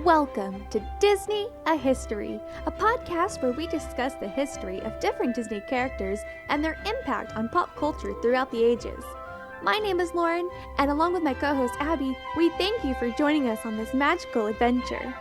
Welcome to Disney A History, a podcast where we discuss the history of different Disney characters and their impact on pop culture throughout the ages. My name is Lauren, and along with my co-host Abby, we thank you for joining us on this magical adventure.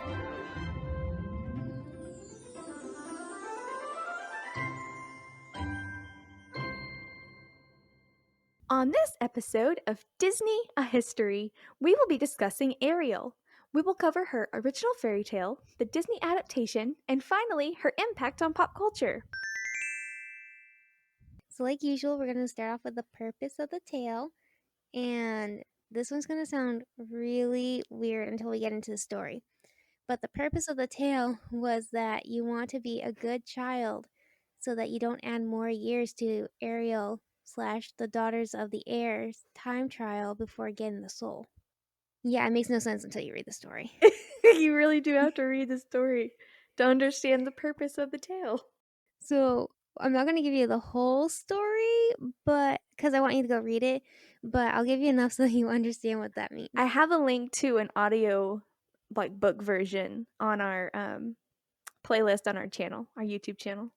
On this episode of Disney A History, we will be discussing Ariel. We will cover her original fairy tale, the Disney adaptation, and finally, her impact on pop culture. So like usual, we're going to start off with the purpose of the tale. And this one's going to sound really weird until we get into the story. But the purpose of the tale was that you want to be a good child so that you don't add more years to Ariel / the Daughters of the Air's time trial before getting the soul. Yeah, it makes no sense until you read the story. You really do have to read the story to understand the purpose of the tale. So I'm not going to give you the whole story, but because I want you to go read it, but I'll give you enough so you understand what that means. I have a link to an audio book version on our playlist on our channel, our YouTube channel.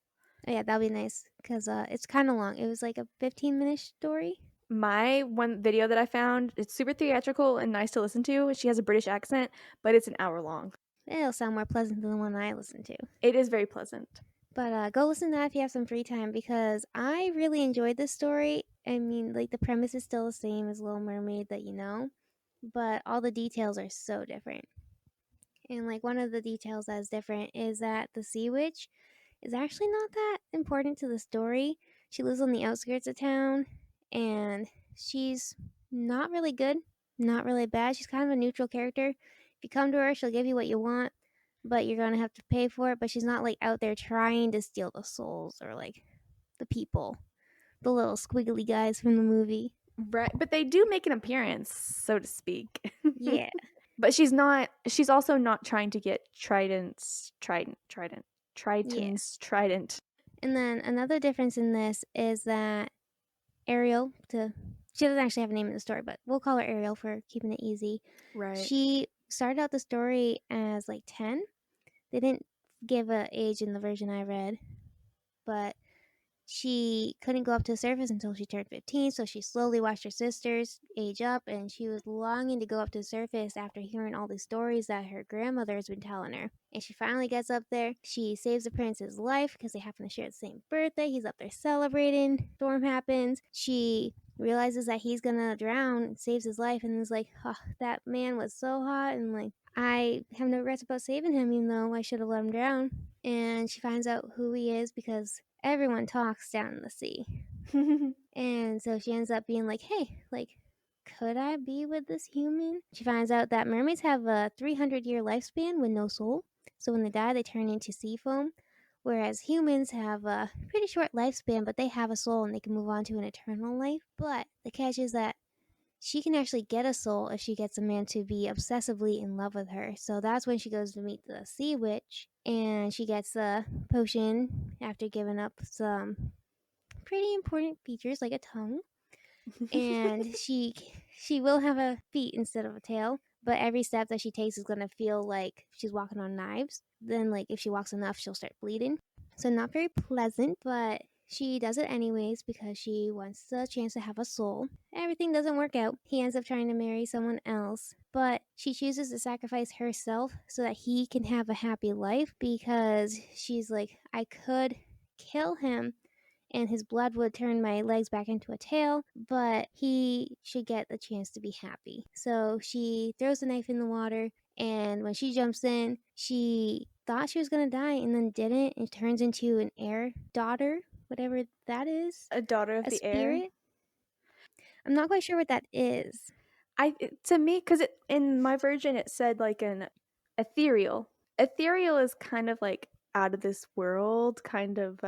Oh, yeah, that'll be nice because it's kind of long. It was like a 15-minute story. My one video that I found, it's super theatrical and nice to listen to. She has a British accent, but it's an hour long. It'll sound more pleasant than the one I listened to. It is very pleasant. But go listen to that if you have some free time because I really enjoyed this story. I mean, like the premise is still the same as Little Mermaid that you know, but all the details are so different. And like one of the details that is different is that the Sea Witch is actually not that important to the story. She lives on the outskirts of town and she's not really good, not really bad. She's kind of a neutral character. If you come to her, she'll give you what you want, but you're going to have to pay for it. But she's not like out there trying to steal the souls or like the people, the little squiggly guys from the movie. Right, but they do make an appearance, so to speak. Yeah. But she's also not trying to get Triton's trident. Yeah. And then another difference in this is that Ariel, she doesn't actually have a name in the story, but we'll call her Ariel for keeping it easy. Right. She started out the story as like 10. They didn't give a age in the version I read, but she couldn't go up to the surface until she turned 15, so she slowly watched her sisters age up, and she was longing to go up to the surface after hearing all the stories that her grandmother has been telling her. And she finally gets up there. She saves the prince's life because they happen to share the same birthday. He's up there celebrating. Storm happens. She realizes that he's gonna drown, saves his life, and is like, oh, that man was so hot, and like, I have no regrets about saving him, even though I should have let him drown. And she finds out who he is because everyone talks down in the sea. And so she ends up being like, hey, like, could I be with this human? She finds out that mermaids have a 300-year lifespan with no soul. So when they die, they turn into sea foam. Whereas humans have a pretty short lifespan, but they have a soul and they can move on to an eternal life. But the catch is that she can actually get a soul if she gets a man to be obsessively in love with her. So that's when she goes to meet the Sea Witch, and she gets the potion after giving up some pretty important features like a tongue. And she will have a feet instead of a tail, but every step that she takes is going to feel like she's walking on knives. Then like if she walks enough, she'll start bleeding. So not very pleasant, but she does it anyways because she wants the chance to have a soul. Everything doesn't work out. He ends up trying to marry someone else, but she chooses to sacrifice herself so that he can have a happy life because she's like, I could kill him and his blood would turn my legs back into a tail, but he should get the chance to be happy. So she throws the knife in the water, and when she jumps in, she thought she was going to die and then didn't. It turns into an air daughter, whatever that is. A daughter of a the spirit. air. I'm not quite sure what that is. To me, because in my version it said like an ethereal. Ethereal is kind of like out of this world, kind of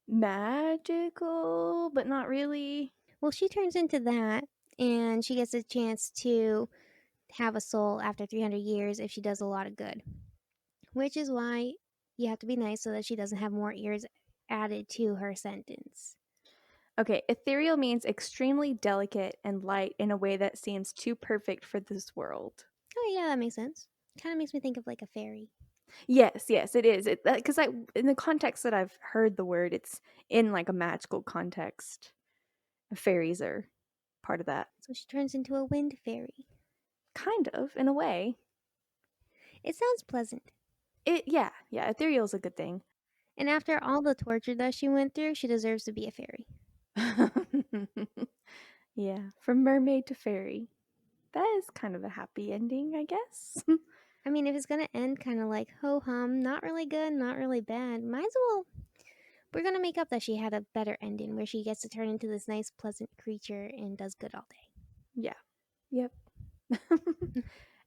magical, but not really. Well, she turns into that, and she gets a chance to have a soul after 300 years if she does a lot of good. Which is why you have to be nice so that she doesn't have more ears added to her sentence. Okay, ethereal means extremely delicate and light in a way that seems too perfect for this world. Oh, yeah, that makes sense. Kind of makes me think of like a fairy. Yes, yes, it is. It because I in the context that I've heard the word, it's in like a magical context. Fairies are part of that, So she turns into a wind fairy. kind of in a way. It sounds pleasant. Yeah, ethereal is a good thing. And after all the torture that she went through, she deserves to be a fairy. Yeah, from mermaid to fairy. That is kind of a happy ending, I guess. I mean, if it's gonna end kind of like ho hum, not really good, not really bad, might as well. We're gonna make up that she had a better ending where she gets to turn into this nice, pleasant creature and does good all Yeah. Yep. day.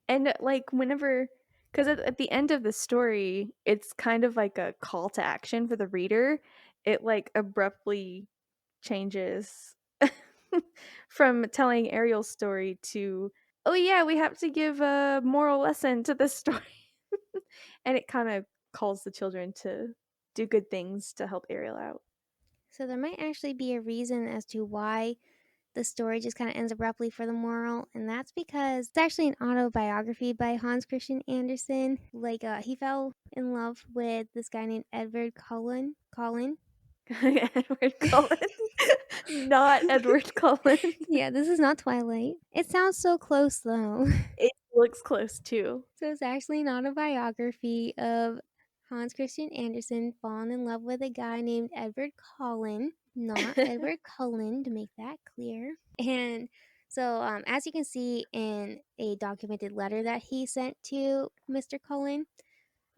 And like whenever because at the end of the story, it's kind of like a call to action for the reader. It like abruptly changes from telling Ariel's story to, oh yeah, we have to give a moral lesson to this story. And it kind of calls the children to do good things to help Ariel out. So there might actually be a reason as to why the story just kind of ends abruptly for the moral, and that's because it's actually an autobiography by Hans Christian Andersen. Like, he fell in love with this guy named Edward Cullen. Colin. Edward Cullen. Not Edward Cullen. Yeah, this is not Twilight. It sounds so close though. It looks close too. So it's actually an autobiography of Hans Christian Andersen falling in love with a guy named Edward Cullen, not Edward Cullen, to make that clear. And so, as you can see in a documented letter that he sent to Mr. Cullen,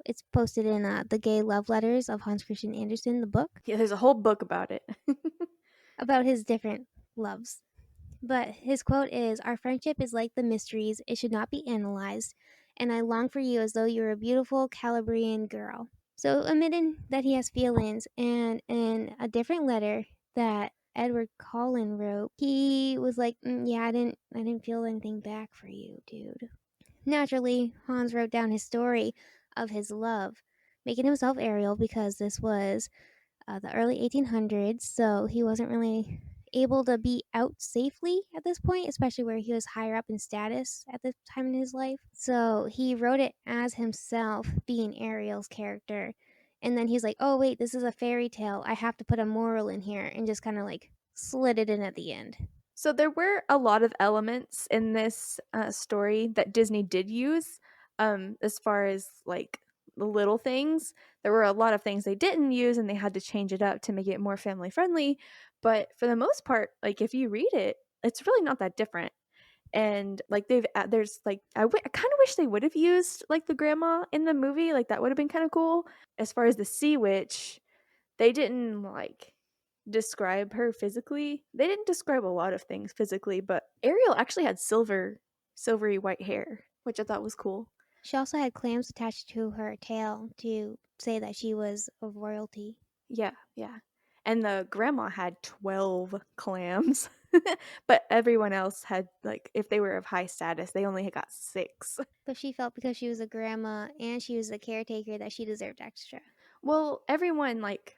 it's posted in the Gay Love Letters of Hans Christian Andersen, the book, Yeah, there's a whole book about it. about his different loves. But his quote is, "Our friendship is like the mysteries, it should not be analyzed, and I long for you as though you were a beautiful Calabrian girl." So, admitting that he has feelings, and in a different letter that Edward Cullen wrote, he was like, "Yeah, I didn't feel anything back for you, dude." Naturally, Hans wrote down his story of his love, making himself Ariel because this was the early 1800s, so he wasn't really able to be out safely at this point, especially where he was higher up in status at this time in his life. So he wrote it as himself being Ariel's character. And then he's like, oh, wait, this is a fairy tale. I have to put a moral in here, and just kind of like slid it in at the end. So there were a lot of elements in this story that Disney did use, as far as like the little things. There were a lot of things they didn't use, and they had to change it up to make it more family friendly. But for the most part, like if you read it, it's really not that different. And like there's like I kind of wish they would have used like the grandma in the movie. Like that would have been kind of cool. As far as the sea witch, they didn't like describe her physically. They didn't describe a lot of things physically, but Ariel actually had silvery white hair, which I thought was cool. She also had clams attached to her tail to say that she was of royalty. Yeah, yeah. And the grandma had 12 clams. But everyone else had like if they were of high status, they only got 6. But she felt because she was a grandma and she was a caretaker that she deserved extra. Well, everyone like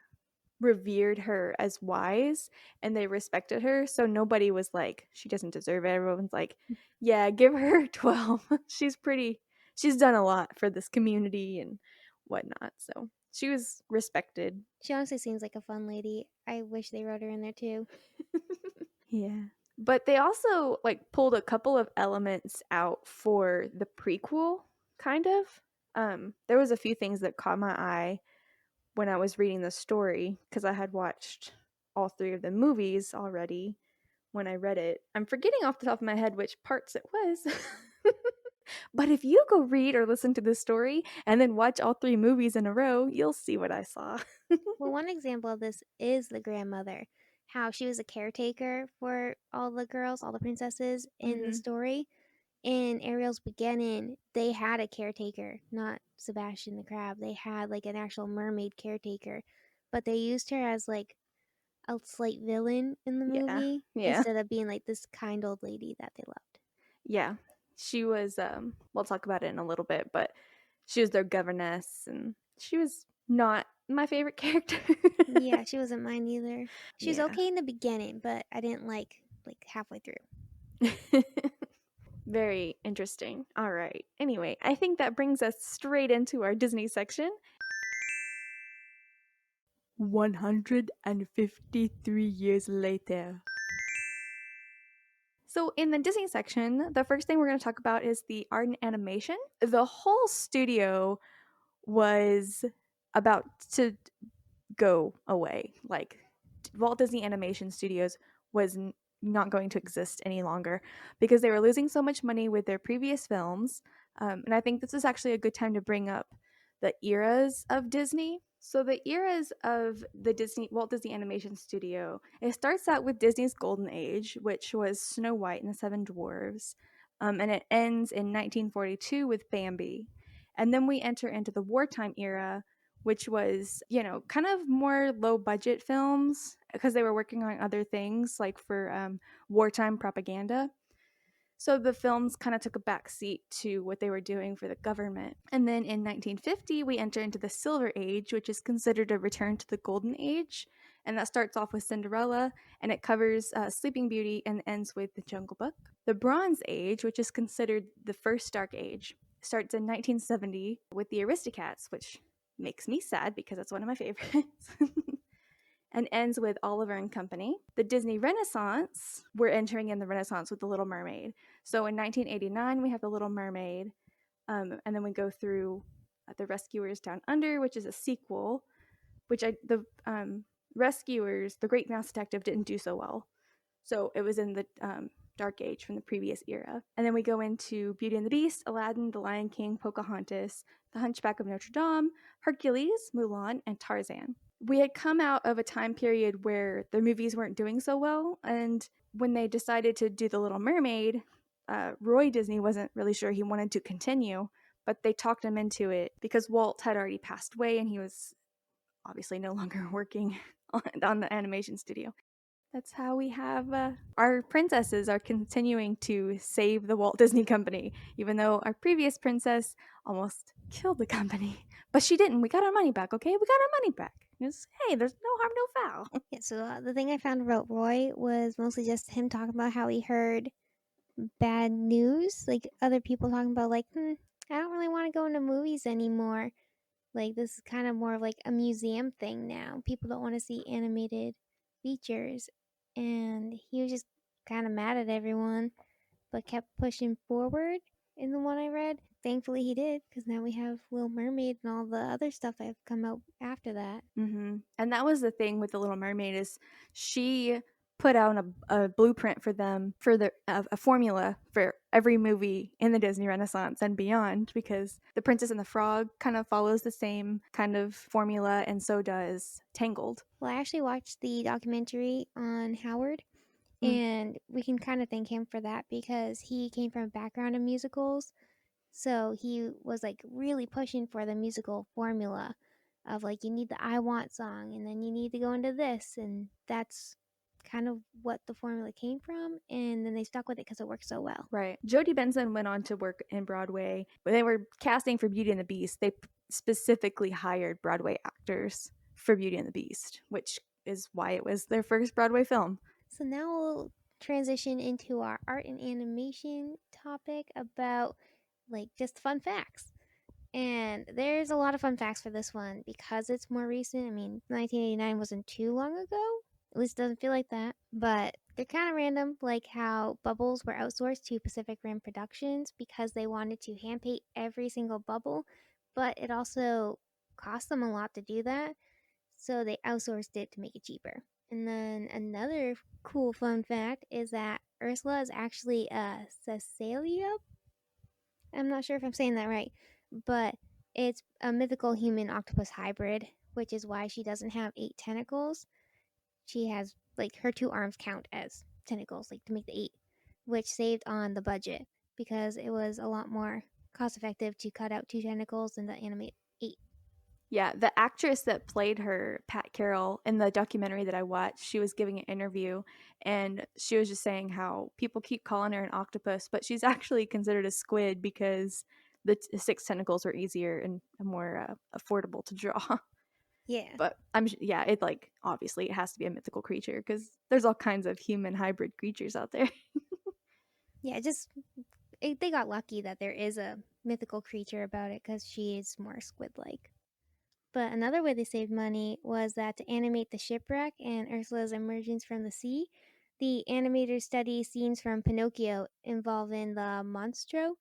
revered her as wise and they respected her, so nobody was like she doesn't deserve it. Everyone's like, yeah, give her 12. She's done a lot for this community and whatnot, so she was respected. She honestly seems like a fun lady. I wish they wrote her in there too. Yeah, but they also like pulled a couple of elements out for the prequel, kind of. There was a few things that caught my eye when I was reading the story because I had watched all 3 of the movies already when I read it. I'm forgetting off the top of my head which parts it was. But if you go read or listen to the story and then watch all 3 movies in a row, you'll see what I saw. Well, one example of this is the grandmother. How she was a caretaker for all the girls, all the princesses in the Mhm. story. In Ariel's beginning, they had a caretaker, not Sebastian the crab. They had like an actual mermaid caretaker, but they used her as like a slight villain in the Yeah. movie Yeah. instead of being like this kind old lady that they loved. Yeah. She was we'll talk about it in a little bit, but she was their governess and she was not my favorite character. Yeah, she wasn't mine either. She was Yeah. okay in the beginning, but I didn't like halfway through. Very interesting. All right. Anyway, I think that brings us straight into our Disney section. 153 years later. So, in the Disney section, the first thing we're going to talk about is the art and animation. The whole studio was about to go away. Like, Walt Disney Animation Studios was not going to exist any longer because they were losing so much money with their previous films. And I think this is actually a good time to bring up the eras of Disney. So the eras of the Walt Disney Animation Studio, it starts out with Disney's Golden Age, which was Snow White and the Seven Dwarfs, and it ends in 1942 with Bambi. And then we enter into the wartime era, which was, kind of more low budget films because they were working on other things like for wartime propaganda. So the films kind of took a back seat to what they were doing for the government. And then in 1950, we enter into the Silver Age, which is considered a return to the Golden Age. And that starts off with Cinderella, and it covers Sleeping Beauty and ends with The Jungle Book. The Bronze Age, which is considered the first Dark Age, starts in 1970 with The Aristocats, which makes me sad because that's one of my favorites. And ends with Oliver and Company. The Disney Renaissance, we're entering in the Renaissance with The Little Mermaid. So in 1989, we have The Little Mermaid, and then we go through The Rescuers Down Under, which is a sequel, which the Rescuers, The Great Mouse Detective, didn't do so well. So it was in the Dark Age from the previous era. And then we go into Beauty and the Beast, Aladdin, The Lion King, Pocahontas, The Hunchback of Notre Dame, Hercules, Mulan, and Tarzan. We had come out of a time period where the movies weren't doing so well, and when they decided to do The Little Mermaid, Roy Disney wasn't really sure he wanted to continue, but they talked him into it because Walt had already passed away and he was obviously no longer working on the animation studio. That's how we have our princesses are continuing to save the Walt Disney Company, even though our previous princess almost killed the company. But she didn't. We got our money back, okay? We got our money back. Hey, there's no harm, no foul. Yeah, so the thing I found about Roy was mostly just him talking about how he heard bad news, like other people talking about, like, I don't really want to go into movies anymore. Like, this is kind of more of like a museum thing now. People don't want to see animated features. And he was just kind of mad at everyone, but kept pushing forward in the one I read. Thankfully, he did, because now we have Little Mermaid and all the other stuff that have come out after that. Mm-hmm. And that was the thing with The Little Mermaid is she put out a blueprint for them for a formula for every movie in the Disney Renaissance and beyond, because The Princess and the Frog kind of follows the same kind of formula, and so does Tangled. Well, I actually watched the documentary on Howard, and we can kind of thank him for that because he came from a background of musicals. So he was like really pushing for the musical formula of like, you need the I Want song and then you need to go into this. And that's kind of what the formula came from. And then they stuck with it because it worked so well. Right. Jodie Benson went on to work in Broadway. When they were casting for Beauty and the Beast, they specifically hired Broadway actors for Beauty and the Beast, which is why it was their first Broadway film. So now we'll transition into our art and animation topic about like just fun facts. And there's a lot of fun facts for this one because it's more recent. I mean, 1989 wasn't too long ago. At least it doesn't feel like that. But they're kind of random, like how bubbles were outsourced to Pacific Rim Productions because they wanted to hand paint every single bubble, but it also cost them a lot to do that. So they outsourced it to make it cheaper. And then another cool fun fact is that Ursula is actually a Caecilium. I'm not sure if I'm saying that right, but it's a mythical human octopus hybrid, which is why she doesn't have 8 tentacles. She has, like, her 2 arms count as tentacles, like, to make the 8, which saved on the budget because it was a lot more cost effective to cut out 2 tentacles than to animate 8. Yeah, the actress that played her, Pat Carroll, in the documentary that I watched, she was giving an interview and she was just saying how people keep calling her an octopus, but she's actually considered a squid because the 6 tentacles are easier and more affordable to draw. Yeah. But yeah, it like obviously it has to be a mythical creature because there's all kinds of human hybrid creatures out there. Yeah, just They got lucky that there is a mythical creature about it because she is more squid-like. But another way they saved money was that to animate the shipwreck and Ursula's emergence from the sea, the animators study scenes from Pinocchio involving the monstro.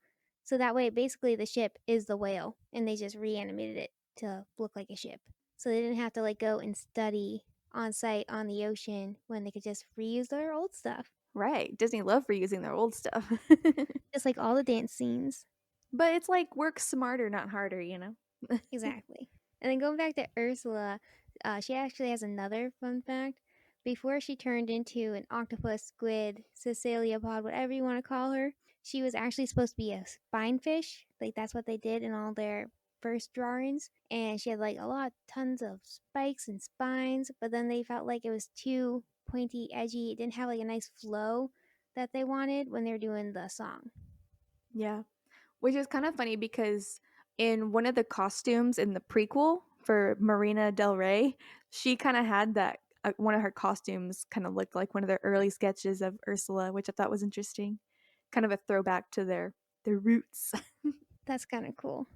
So that way, basically, the ship is the whale, and they just reanimated it to look like a ship. So they didn't have to like go and study on site on the ocean when they could just reuse their old stuff, Right. Disney love reusing their old stuff. just like all the dance scenes. But it's like work smarter, not harder, Exactly. And then going back to Ursula, she actually has another fun fact. Before she turned into an octopus, squid, Ceciliapod, whatever you want to call her, she was actually supposed to be a spinefish. Like that's what they did in all their first drawings. And she had like tons of spikes and spines, but then they felt like it was too pointy, edgy. It didn't have like a nice flow that they wanted when they were doing the song. Yeah. Which is kind of funny because in one of the costumes in the prequel for Marina Del Rey, she kind of had that. One of her costumes kind of looked like one of the early sketches of Ursula, which I thought was interesting. Kind of a throwback to their roots. That's kind of cool.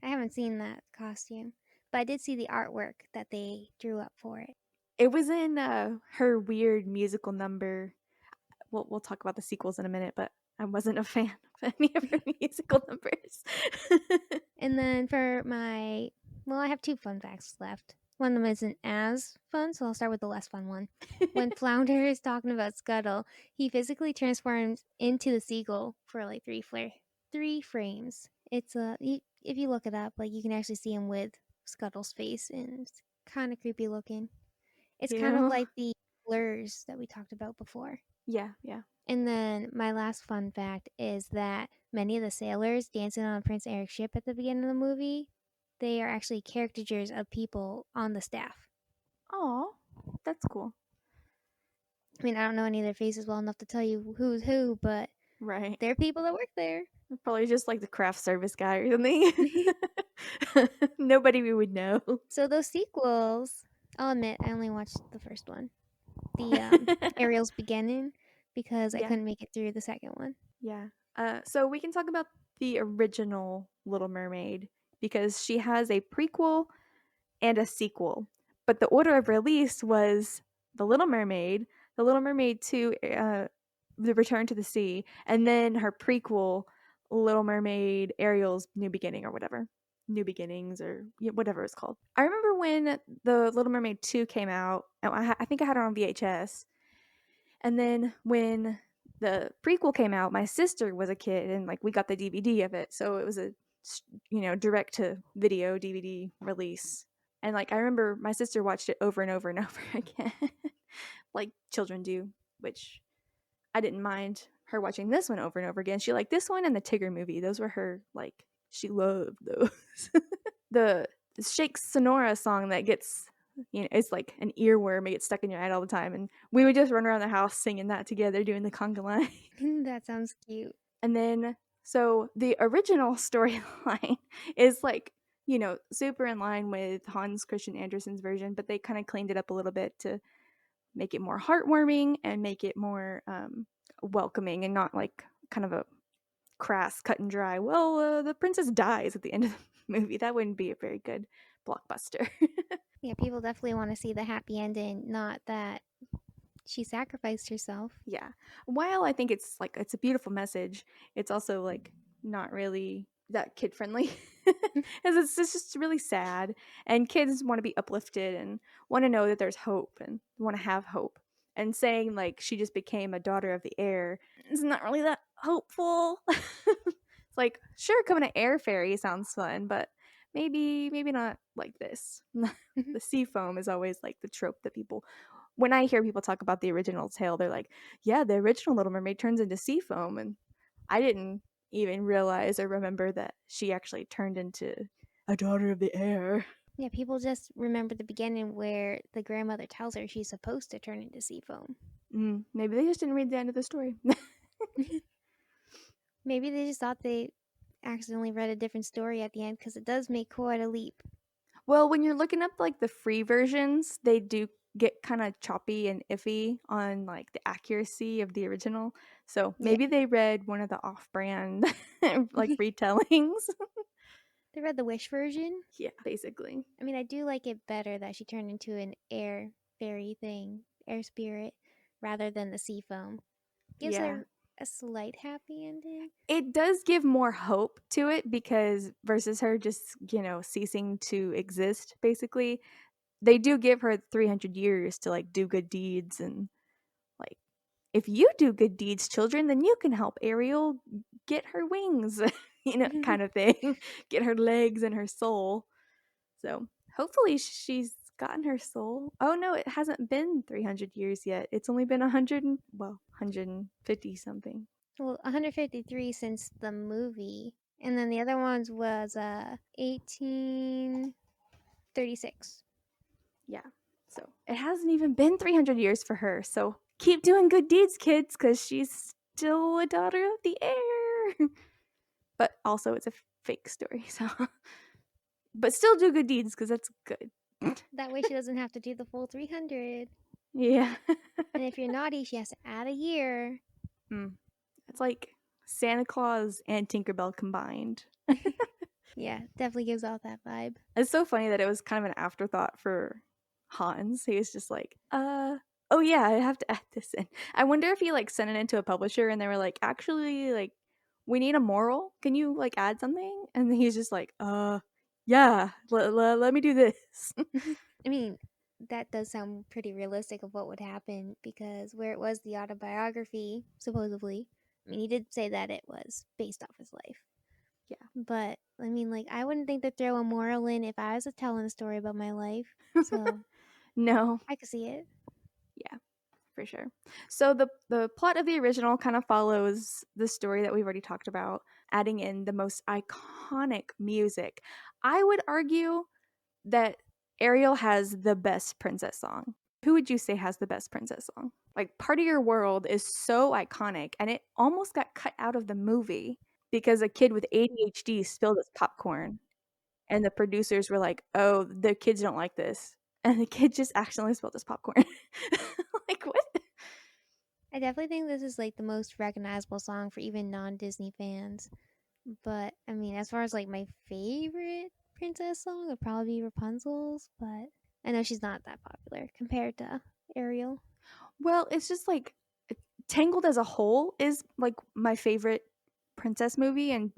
I haven't seen that costume, but I did see the artwork that they drew up for it. It was in her weird musical number. We'll talk about the sequels in a minute, but I wasn't a fan of any of her musical numbers. And then for my, well, I have two fun facts left. One of them isn't as fun, so I'll start with the less fun one. When Flounder is talking about Scuttle, he physically transforms into the seagull for like three frames. It's if you look it up, like you can actually see him with Scuttle's face, and it's kind of creepy looking. It's kind of Ew. like the blurs that we talked about before. Yeah, yeah. And then my last fun fact is that many of the sailors dancing on Prince Eric's ship at the beginning of the movie, they are actually caricatures of people on the staff. Oh, that's cool. I mean, I don't know any of their faces well enough to tell you who's who, but Right. they're people that work there. Probably just like the craft service guy or something. Nobody we would know. So those sequels, I'll admit, I only watched the first one, the Ariel's Beginning, because I Yeah, couldn't make it through the second one. yeah. So we can talk about the original Little Mermaid because she has a prequel and a sequel. But the order of release was The Little Mermaid, The Little Mermaid 2, The Return to the Sea, and then her prequel, Little Mermaid Ariel's New Beginning or whatever. New Beginnings or whatever it's called. I remember when The Little Mermaid 2 came out, I think I had it on VHS. And then when the prequel came out, my sister was a kid and like we got the DVD of it. So it was a direct to video DVD release. And like I remember my sister watched it over and over and over again. Like children do, which I didn't mind her watching this one over and over again. She liked this one and the Tigger movie. Those were her like she loved those. The Shake Sonora song that gets it's like an earworm. It gets stuck in your head all the time. And we would just run around the house singing that together, doing the conga line. That sounds cute. And then, so the original storyline is like, super in line with Hans Christian Andersen's version, but they kind of cleaned it up a little bit to make it more heartwarming and make it more welcoming and not like kind of a crass, cut and dry. Well, the princess dies at the end of the movie. That wouldn't be a very good blockbuster. Yeah, people definitely want to see the happy ending, not that she sacrificed herself. Yeah. While I think it's a beautiful message, it's also like not really that kid friendly. As it's just really sad and kids want to be uplifted and want to know that there's hope and want to have hope. And saying like she just became a daughter of the air is not really that hopeful. It's like sure coming to air fairy sounds fun, but maybe not like this. The sea foam is always like the trope that people when I hear people talk about the original tale, they're like, yeah, the original Little Mermaid turns into sea foam. And I didn't even realize or remember that she actually turned into a daughter of the air. Yeah, people just remember the beginning where the grandmother tells her she's supposed to turn into sea foam. Maybe they just didn't read the end of the story. Maybe they just thought they accidentally read a different story at the end because it does make quite a leap. Well, when you're looking up like the free versions, they do get kind of choppy and iffy on like the accuracy of the original. So Yeah. maybe they read one of the off-brand like retellings. They read the Wish version. Yeah, basically. I mean, I do like it better that she turned into an air fairy thing, air spirit, rather than the sea foam. Gives Yeah. her a slight happy ending. It does give more hope to it because versus her just, ceasing to exist basically. They do give her 300 years to like do good deeds and like if you do good deeds, children, then you can help Ariel get her wings, kind of thing. Get her legs and her soul. So hopefully she's gotten her soul. Oh no, it hasn't been 300 years yet. It's only been 150 something. Well, 153 since the movie, and then the other ones was 1836. Yeah. So it hasn't even been 300 years for her. So keep doing good deeds, kids, because she's still a daughter of the air. But also, it's a fake story. So, but still do good deeds because that's good. That way she doesn't have to do the full 300. Yeah. And if you're naughty, she has to add a year. Mm. It's like Santa Claus and Tinkerbell combined. Yeah, definitely gives off that vibe. It's so funny that it was kind of an afterthought for Hans. He was just like, oh yeah, I have to add this in. I wonder if he like sent it into a publisher and they were like, actually, like, we need a moral. Can you like add something? And he's just like, yeah, let me do this. I mean, that does sound pretty realistic of what would happen because where it was the autobiography, supposedly, I mean, he did say that it was based off his life. Yeah. But, I mean, like, I wouldn't think to throw a moral in if I was telling a story about my life. So, No. I could see it. Yeah, for sure. So the plot of the original kind of follows the story that we've already talked about, adding in the most iconic music. I would argue that Ariel has the best princess song. Who would you say has the best princess song? Like Part of Your World is so iconic and it almost got cut out of the movie because a kid with ADHD spilled his popcorn and the producers were like, "Oh, the kids don't like this." And the kid just accidentally spilled his popcorn. Like what? I definitely think this is, like, the most recognizable song for even non Disney fans. But, I mean, as far as, like, my favorite princess song would probably be Rapunzel's, but I know she's not that popular compared to Ariel. Well, it's just like Tangled as a whole is like my favorite princess movie, and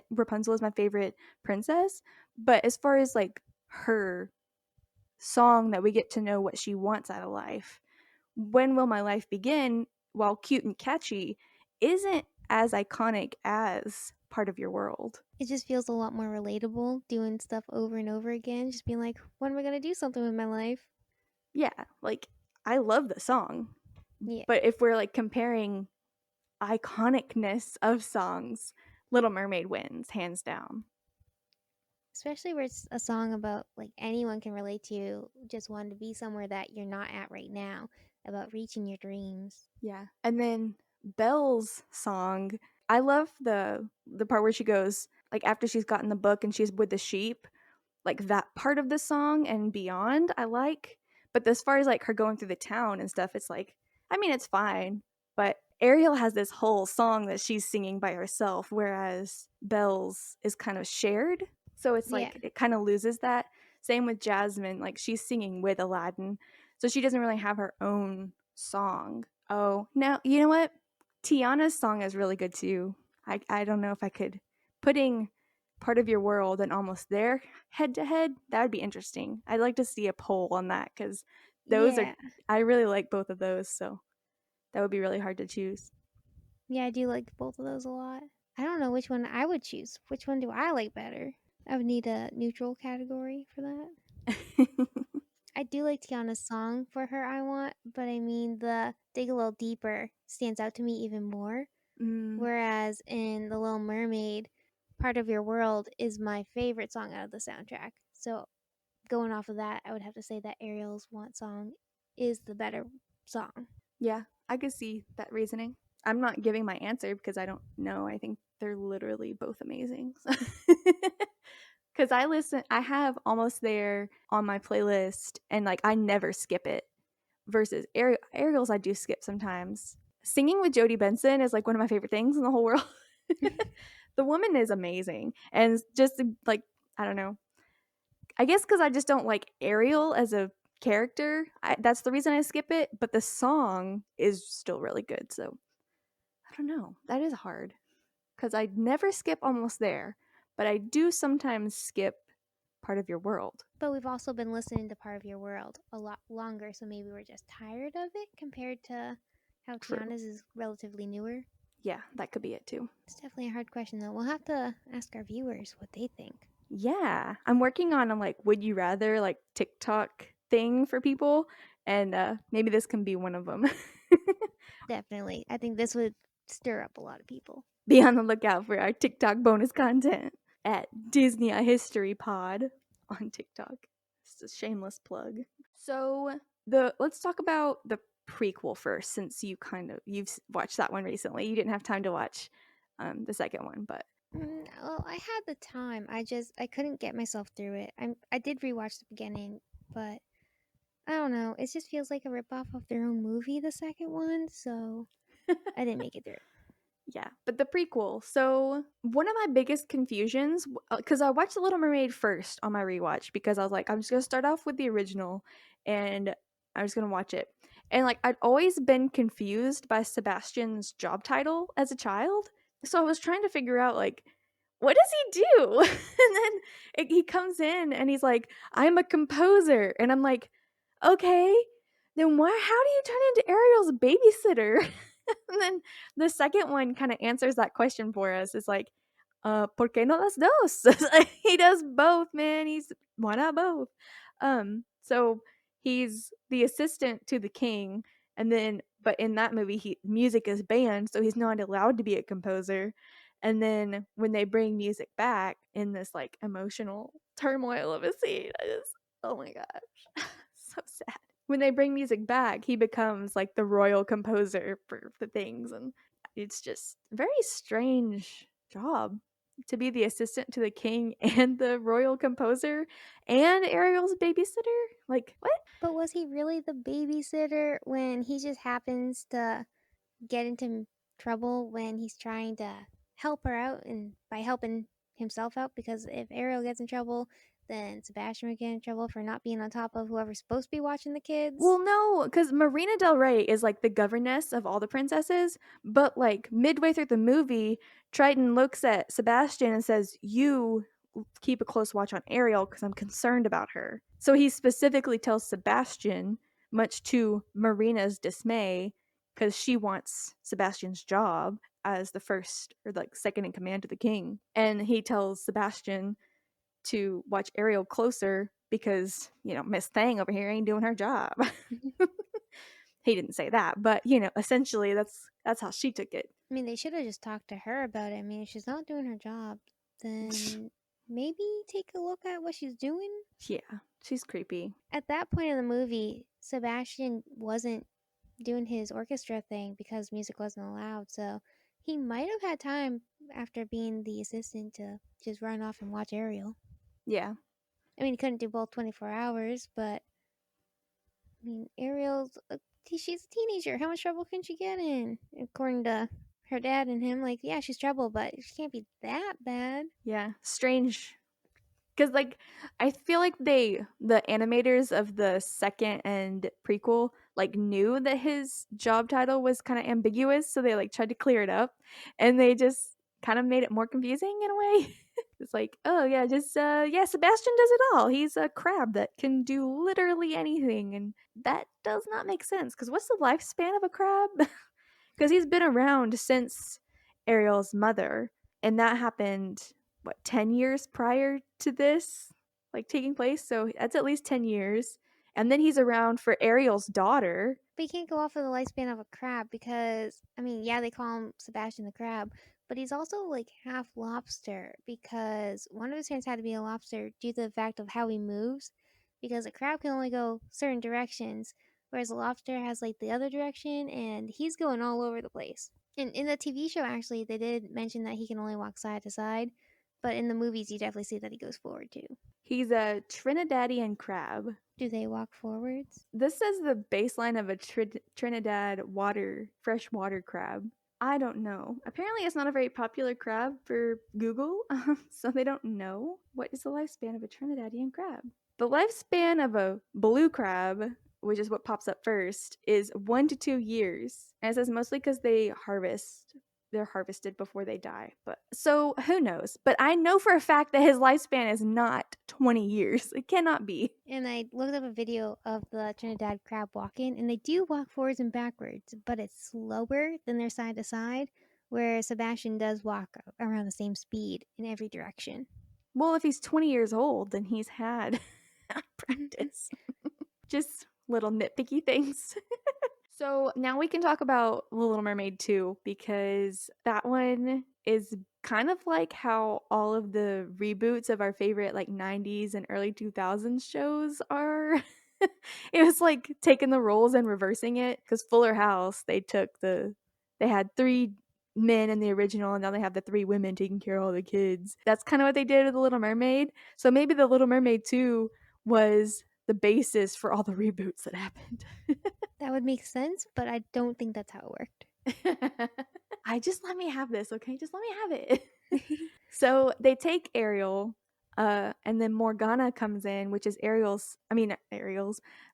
Rapunzel is my favorite princess. But as far as like her song that we get to know what she wants out of life, When Will My Life Begin, while cute and catchy, isn't as iconic as Part of Your World. It just feels a lot more relatable doing stuff over and over again, just being like, when am I going to do something with my life? Yeah, like I love the song. Yeah. But if we're like comparing iconicness of songs, Little Mermaid wins hands down. Especially where it's a song about like anyone can relate to, just wanting to be somewhere that you're not at right now, about reaching your dreams. Yeah. And then Belle's song, I love the part where she goes like after she's gotten the book and she's with the sheep, like that part of the song and beyond I like. But as far as like her going through the town and stuff, it's like I mean it's fine, but Ariel has this whole song that she's singing by herself, whereas Belle's is kind of shared. So it's Yeah. like it kind of loses that. Same with Jasmine, like she's singing with Aladdin. So she doesn't really have her own song. Oh, now you know what? Tiana's song is really good too. I don't know if I could putting Part of Your World and Almost There head to head. That would be interesting. I'd like to see a poll on that because those are Yeah. I really like both of those, so that would be really hard to choose. Yeah, I do like both of those a lot. I don't know which one I would choose. Which one do I like better? I would need a neutral category for that. I do like Tiana's song for her I Want, but I mean the Dig a Little Deeper stands out to me even more. mm, Whereas in The Little Mermaid, Part of Your World is my favorite song out of the soundtrack. So going off of that, I would have to say that Ariel's Want song is the better song. yeah, I could see that reasoning. I'm not giving my answer because I don't know. I think they're literally both amazing. Because I have Almost There on my playlist and like I never skip it. versus Ariel's I do skip sometimes. Singing with Jodie Benson is like one of my favorite things in the whole world. The woman is amazing. And just like, I don't know. I guess because I just don't like Ariel as a character. That's the reason I skip it. But the song is still really good. So I don't know. That is hard because I never skip Almost There, but I do sometimes skip Part of Your World. But we've also been listening to Part of Your World a lot longer, so maybe we're just tired of it compared to how True. Tiana's is relatively newer. Yeah, that could be it too. It's definitely a hard question, though. We'll have to ask our viewers what they think. Yeah, I'm working on a like would you rather like TikTok thing for people, and maybe this can be one of them. Definitely. I think this would stir up a lot of people. Be on the lookout for our TikTok bonus content at Disney a History Pod on TikTok. It's a shameless plug. So let's talk about the prequel first, since you've watched that one recently. You didn't have time to watch the second one, but Well, I had the time. I couldn't get myself through it. I did rewatch the beginning, but I don't know. It just feels like a ripoff of their own movie, the second one. So I didn't make it through. yeah, but the prequel. So one of my biggest confusions, because I watched The Little Mermaid first on my rewatch because I was like, I'm just gonna start off with the original, and I'm just gonna watch it. And like I'd always been confused by Sebastian's job title as a child, so I was trying to figure out like, what does he do? And then he comes in and he's like, I'm a composer, and I'm like, okay, then why? How do you turn into Ariel's babysitter? And then the second one kind of answers that question for us. It's like, ¿por qué no las dos? He does both, man. He's why not both? So he's the assistant to the king, and then but in that movie, music is banned, so he's not allowed to be a composer. And then when they bring music back in this like emotional turmoil of a scene, oh my gosh, so sad. When they bring music back, he becomes like the royal composer for the things, and it's just a very strange job to be the assistant to the king and the royal composer and Ariel's babysitter. Like, what? But was he really the babysitter when he just happens to get into trouble when he's trying to help her out and by helping himself out? Because if Ariel gets in trouble, then Sebastian would get in trouble for not being on top of whoever's supposed to be watching the kids. Well, no, because Marina Del Rey is like the governess of all the princesses, but like midway through the movie, Triton looks at Sebastian and says, "You keep a close watch on Ariel because I'm concerned about her." So he specifically tells Sebastian, much to Marina's dismay, because she wants Sebastian's job as the first or like second in command to the king. And he tells Sebastian to watch Ariel closer because, Miss Thang over here ain't doing her job. He didn't say that, but essentially that's how she took it. I mean, they should have just talked to her about it. I mean, if she's not doing her job, then maybe take a look at what she's doing. Yeah, she's creepy. At that point in the movie, Sebastian wasn't doing his orchestra thing because music wasn't allowed. So he might have had time after being the assistant to just run off and watch Ariel. Yeah. I mean, he couldn't do both 24 hours, but I mean, she's a teenager. How much trouble can she get in? According to her dad and him, like, yeah, she's trouble, but she can't be that bad. Yeah, strange. Because like I feel like the animators of the second and prequel like knew that his job title was kind of ambiguous, so they like tried to clear it up, and they just kind of made it more confusing in a way. It's like, oh yeah, just yeah, Sebastian does it all. He's a crab that can do literally anything, and that does not make sense. Because what's the lifespan of a crab? Because he's been around since Ariel's mother, and that happened what 10 years prior to this like taking place, so that's at least 10 years. And then he's around for Ariel's daughter. But you can't go off of the lifespan of a crab because, I mean, yeah, they call him Sebastian the Crab, but he's also like half lobster because one of his hands had to be a lobster due to the fact of how he moves. Because a crab can only go certain directions, whereas a lobster has like the other direction and he's going all over the place. And in the TV show, actually, they did mention that he can only walk side to side, but in the movies, you definitely see that he goes forward too. He's a Trinidadian crab. Do they walk forwards? This is the baseline of a Trinidad freshwater crab. I don't know. Apparently, it's not a very popular crab for Google, so they don't know what is the lifespan of a Trinidadian crab. The lifespan of a blue crab, which is what pops up first, is 1 to 2 years. And it says mostly because they're harvested before they die. But so who knows? But I know for a fact that his lifespan is not 20 years. It cannot be. And I looked up a video of the Trinidad crab walking, and they do walk forwards and backwards, but it's slower than their side to side, where Sebastian does walk around the same speed in every direction. Well, if he's 20 years old, then he's had practice. Just little nitpicky things. So now we can talk about The Little Mermaid 2 because that one is kind of like how all of the reboots of our favorite like 90s and early 2000s shows are. It was like taking the roles and reversing it because Fuller House, they had 3 men in the original and now they have the 3 women taking care of all the kids. That's kind of what they did with The Little Mermaid. So maybe The Little Mermaid 2 was the basis for all the reboots that happened. That would make sense, but I don't think that's how it worked. Just let me have this, okay? Just let me have it. So they take Ariel, and then Morgana comes in, which is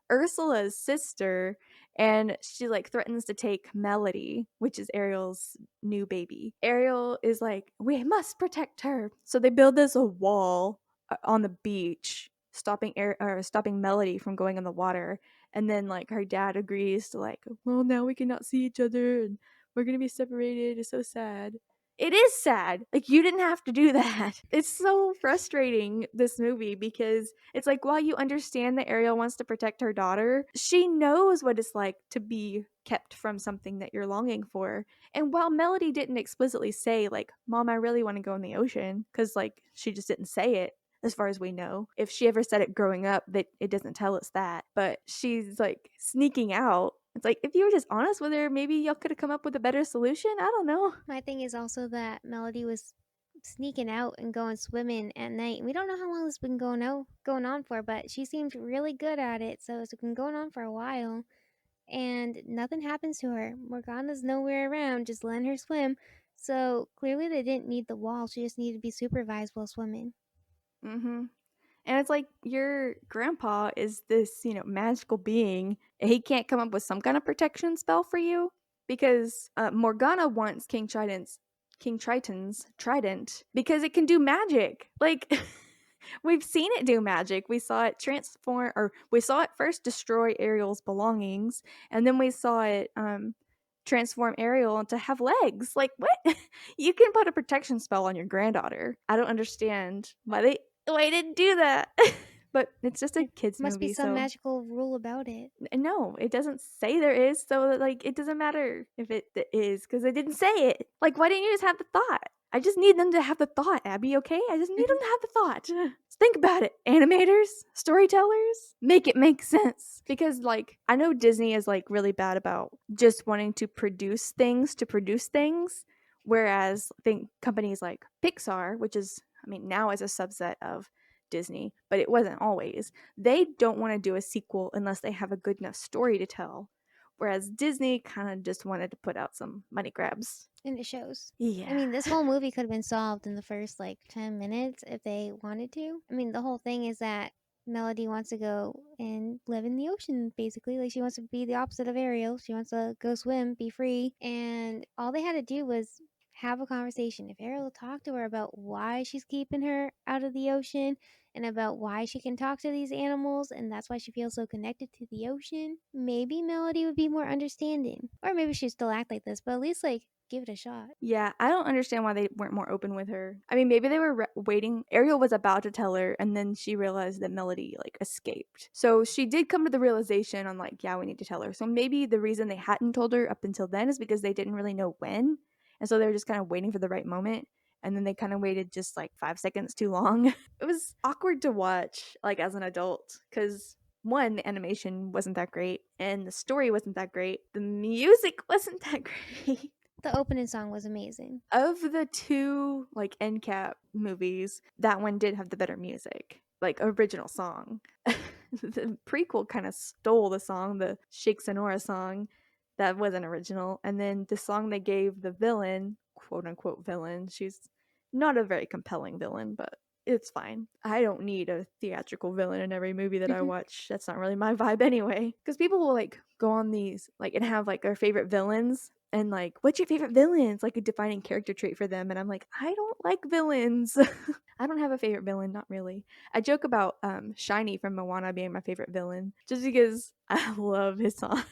Ursula's sister, and she like threatens to take Melody, which is Ariel's new baby. Ariel is like, we must protect her. So they build this a wall on the beach, stopping Melody from going in the water. And then like her dad agrees to like, well, now we cannot see each other and we're gonna be separated. It's so sad. It is sad. Like, you didn't have to do that. It's so frustrating, this movie, because it's like, while you understand that Ariel wants to protect her daughter, she knows what it's like to be kept from something that you're longing for. And while Melody didn't explicitly say, like, Mom, I really want to go in the ocean, because, like, she just didn't say it, as far as we know. If she ever said it growing up, that it doesn't tell us that. But she's like sneaking out. It's like, if you were just honest with her, maybe y'all could have come up with a better solution. I don't know. My thing is also that Melody was sneaking out and going swimming at night. We don't know how long this has been going on for, but she seemed really good at it, so it's been going on for a while. And nothing happens to her. Morgana's nowhere around, just letting her swim. So clearly they didn't need the wall. She just needed to be supervised while swimming. Mm-hmm. And it's like, your grandpa is this, magical being. He can't come up with some kind of protection spell for you because Morgana wants King Triton's trident because it can do magic. Like, we've seen it do magic. We saw it first destroy Ariel's belongings, and then we saw it transform Ariel to have legs. Like, what? You can put a protection spell on your granddaughter. I don't understand why they didn't do that. But it's just a kids Must movie, be some so magical rule about it. no, it doesn't say there is. So like, it doesn't matter if it is because they didn't say it. Like, why didn't you just have the thought? I just need them to have the thought, Abby. Okay, I just need them to have the thought. Just think about it. Animators, storytellers, make it make sense. Because like, I know Disney is like really bad about just wanting to produce things, whereas I think companies like Pixar, which is, now is a subset of Disney, but it wasn't always. They don't want to do a sequel unless they have a good enough story to tell. Whereas Disney kind of just wanted to put out some money grabs. And it shows. Yeah. I mean, this whole movie could have been solved in the first like 10 minutes if they wanted to. I mean, the whole thing is that Melody wants to go and live in the ocean, basically. Like, she wants to be the opposite of Ariel. She wants to go swim, be free. And all they had to do was have a conversation. If Ariel talked to her about why she's keeping her out of the ocean and about why she can talk to these animals and that's why she feels so connected to the ocean, maybe Melody would be more understanding. Or maybe she'd still act like this, but at least like give it a shot. Yeah, I don't understand why they weren't more open with her. I mean, maybe they were waiting. Ariel was about to tell her, and then she realized that Melody like escaped. So she did come to the realization on like, yeah, we need to tell her. So maybe the reason they hadn't told her up until then is because they didn't really know when, and so they were just kind of waiting for the right moment. And then they kind of waited just like 5 seconds too long. It was awkward to watch, like, as an adult, because one, the animation wasn't that great, and the story wasn't that great. The music wasn't that great. The opening song was amazing. Of the two like end cap movies, that one did have the better music. like original song. The prequel kind of stole the song, the Shake Sonora song, that wasn't original, and then the song they gave the villain, quote unquote villain, she's not a very compelling villain, but it's fine. I don't need a theatrical villain in every movie that I watch. That's not really my vibe anyway. Because people will like go on these like and have like their favorite villains and like, what's your favorite villain? It's like a defining character trait for them. And I'm like, I don't like villains. I don't have a favorite villain, not really. I joke about Shiny from Moana being my favorite villain just because I love his song.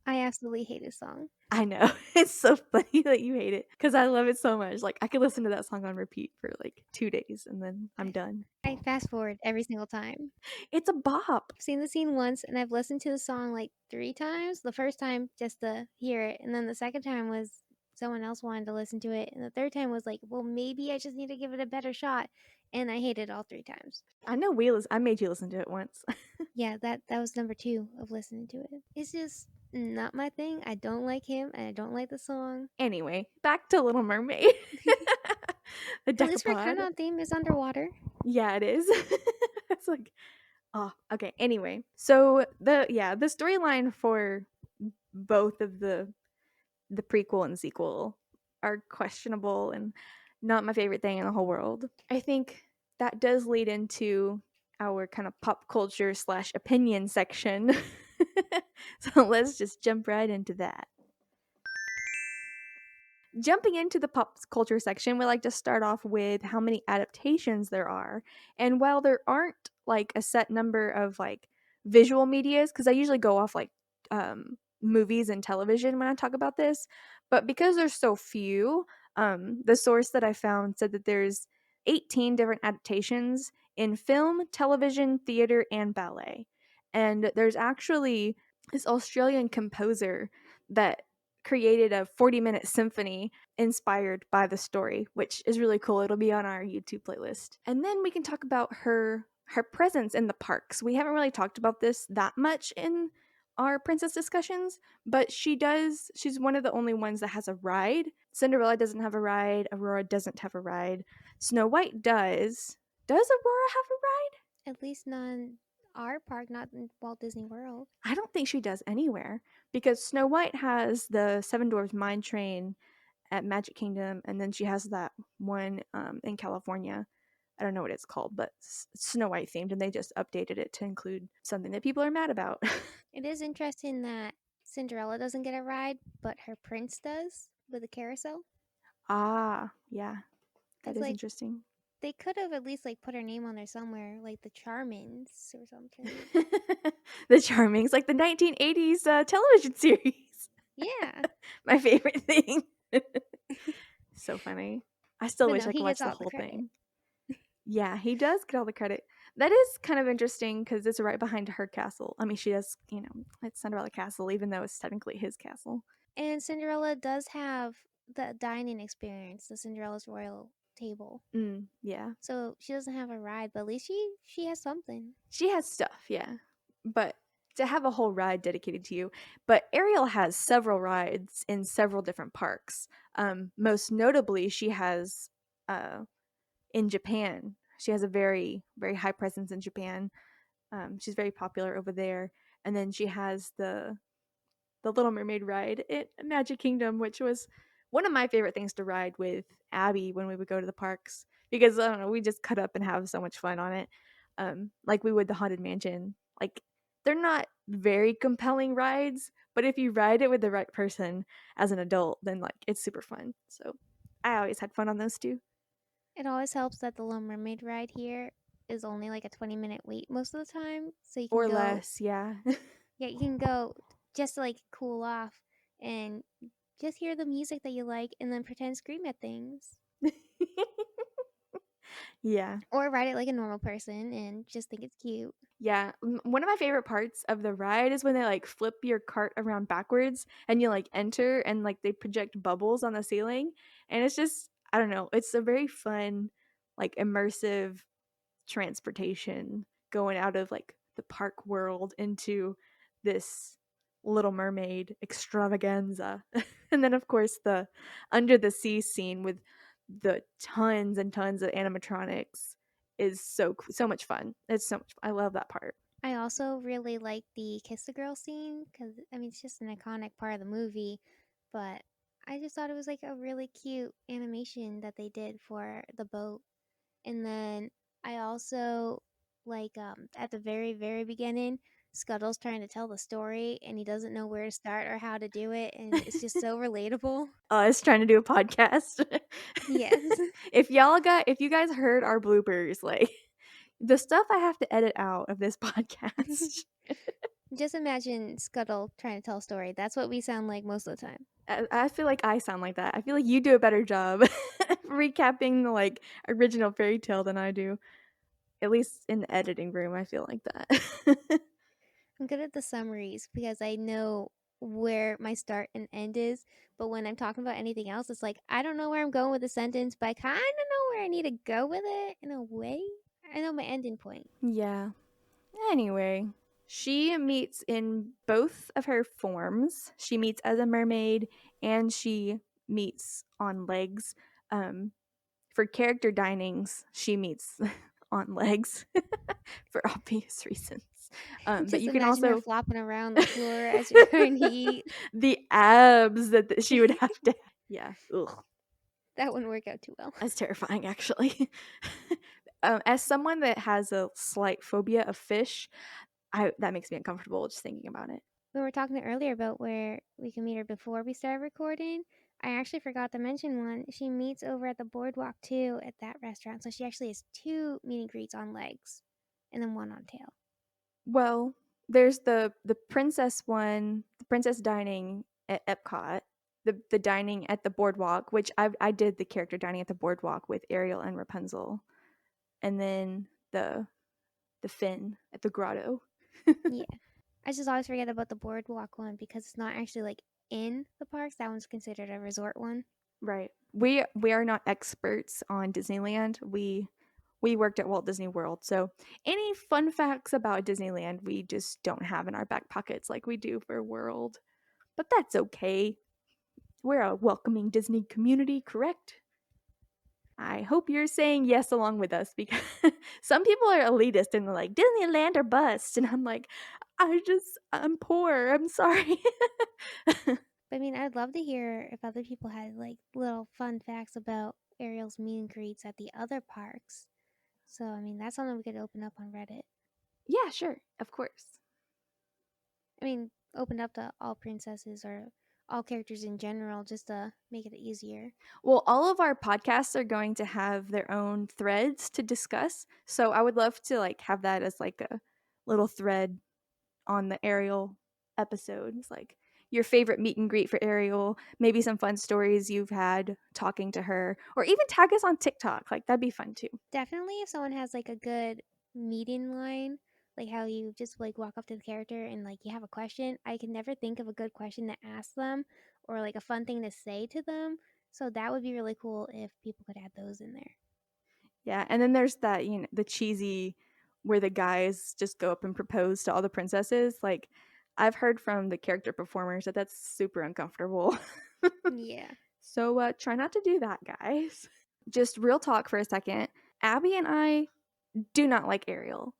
I absolutely hate his song. I know. It's so funny that you hate it because I love it so much. Like, I could listen to that song on repeat for like 2 days and then I'm I, done. I fast forward every single time. It's a bop. I've seen the scene once and I've listened to the song like 3 times. The first time just to hear it, and then the second time was someone else wanted to listen to it, and the third time was like, well, maybe I just need to give it a better shot. And I hated all 3 times. I know I made you listen to it once. Yeah, that was number 2 of listening to it. It's just not my thing. I don't like him and I don't like the song. Anyway, back to Little Mermaid. The At least we're decapod. kind of on theme. Is underwater. Yeah, it is. It's like, oh, okay. Anyway, so the storyline for both of the prequel and sequel are questionable and not my favorite thing in the whole world. I think that does lead into our kind of pop culture / opinion section. So let's just jump right into that. Jumping into the pop culture section, we like to start off with how many adaptations there are. And while there aren't like a set number of like visual medias, because I usually go off like movies and television when I talk about this, but because there's so few, the source that I found said that there's 18 different adaptations in film, television, theater, and ballet. And there's actually this Australian composer that created a 40-minute symphony inspired by the story, which is really cool. It'll be on our YouTube playlist. And then we can talk about her presence in the parks. We haven't really talked about this that much in our princess discussions, but she's one of the only ones that has a ride. Cinderella doesn't have a ride, Aurora doesn't have a ride. Snow White does. Does Aurora have a ride? At least not in our park, not in Walt Disney World. I don't think she does anywhere because Snow White has the Seven Dwarfs Mine Train at Magic Kingdom, and then she has that one in California. I don't know what it's called, but Snow White themed, and they just updated it to include something that people are mad about. It is interesting that Cinderella doesn't get a ride, but her prince does with a carousel. Ah, yeah, that Because is like interesting. they could have at least like put her name on there somewhere, like the Charmings or something. The Charmings, like the 1980s television series. Yeah, My favorite thing. So funny. I still but wish no, I could he watch gets the all the whole credit. thing. Yeah, he does get all the credit. That is kind of interesting because it's right behind her castle. I mean, she does, it's Cinderella Castle, even though it's technically his castle. And Cinderella does have the dining experience, the Cinderella's royal table. Yeah. So she doesn't have a ride, but at least she has something. She has stuff, yeah. But to have a whole ride dedicated to you. But Ariel has several rides in several different parks. Most notably, she has in Japan. She has a very, very high presence in Japan. She's very popular over there. And then she has the Little Mermaid ride at Magic Kingdom, which was one of my favorite things to ride with Abby when we would go to the parks because I don't know, we just cut up and have so much fun on it. Like we would the Haunted Mansion. Like they're not very compelling rides, but if you ride it with the right person as an adult, then like it's super fun. So I always had fun on those two. It always helps that the Little Mermaid ride here is only like a 20-minute wait most of the time, so you can Or go. less, yeah. Yeah, you can go just to like cool off and just hear the music that you like, and then pretend scream at things, Yeah. or ride it like a normal person and just think it's cute. Yeah, one of my favorite parts of the ride is when they like flip your cart around backwards and you like enter and like they project bubbles on the ceiling and it's just I don't know, it's a very fun like immersive transportation going out of like the park world into this Little Mermaid extravaganza. And then of course the under the sea scene with the tons and tons of animatronics is so much fun. It's so much fun. I love that part. I also really like the kiss the girl scene because I mean it's just an iconic part of the movie, but I just thought it was like a really cute animation that they did for the boat. And then I also like at the very beginning, Scuttle's trying to tell the story and he doesn't know where to start or how to do it, and it's just so relatable. Us trying to do a podcast. Yes. If you guys heard our bloopers, like the stuff I have to edit out of this podcast. Just imagine Scuttle trying to tell a story. That's what we sound like most of the time. I feel like I sound like that. I feel like you do a better job recapping the like original fairy tale than I do. At least in the editing room, I feel like that. I'm good at the summaries because I know where my start and end is. But when I'm talking about anything else, it's like I don't know where I'm going with the sentence, but I kind of know where I need to go with it in a way. I know my ending point. Yeah. Anyway, she meets in both of her forms. She meets as a mermaid and she meets on legs. Um, for character dinings, she meets on legs for obvious reasons. But Just you can imagine her also flopping around the floor as you're trying to eat. the abs that she would have to. Yeah, ugh, That wouldn't work out too well. that's terrifying. Actually, as someone that has a slight phobia of fish, that makes me uncomfortable just thinking about it. We were talking earlier about where we can meet her before we start recording. I actually forgot to mention one. She meets over at the boardwalk too at that restaurant. So she actually has two meet and greets on legs and then one on tail. Well, there's the princess one, the princess dining at Epcot, the dining at the boardwalk, which I did the character dining at the boardwalk with Ariel and Rapunzel, and then the Finn at the grotto. Yeah. I just always forget about the boardwalk one because it's not actually like in the parks. That one's considered a resort one. Right. We are not experts on Disneyland. We worked at Walt Disney World, so any fun facts about Disneyland we just don't have in our back pockets like we do for World. But that's okay. We're a welcoming Disney community, correct? I hope you're saying yes along with us because some people are elitist and they're like Disneyland or bust, and I'm like, I'm poor. I'm sorry. But I mean, I'd love to hear if other people had like little fun facts about Ariel's meet and greets at the other parks. So, I mean, that's something we could open up on Reddit. Yeah, sure, of course. I mean, open up to all princesses or all characters in general just to make it easier. Well, all of our podcasts are going to have their own threads to discuss. So I would love to like have that as like a little thread on the Ariel episodes, like your favorite meet and greet for Ariel, maybe some fun stories you've had talking to her, or even tag us on TikTok. Like that'd be fun too. Definitely if someone has like a good meeting line, like how you just like walk up to the character and like you have a question, I can never think of a good question to ask them or like a fun thing to say to them. So that would be really cool if people could add those in there. Yeah, and then there's that, the cheesy where the guys just go up and propose to all the princesses. Like I've heard from the character performers that that's super uncomfortable. Yeah. So try not to do that, guys. Just real talk for a second. Abby and I do not like Ariel.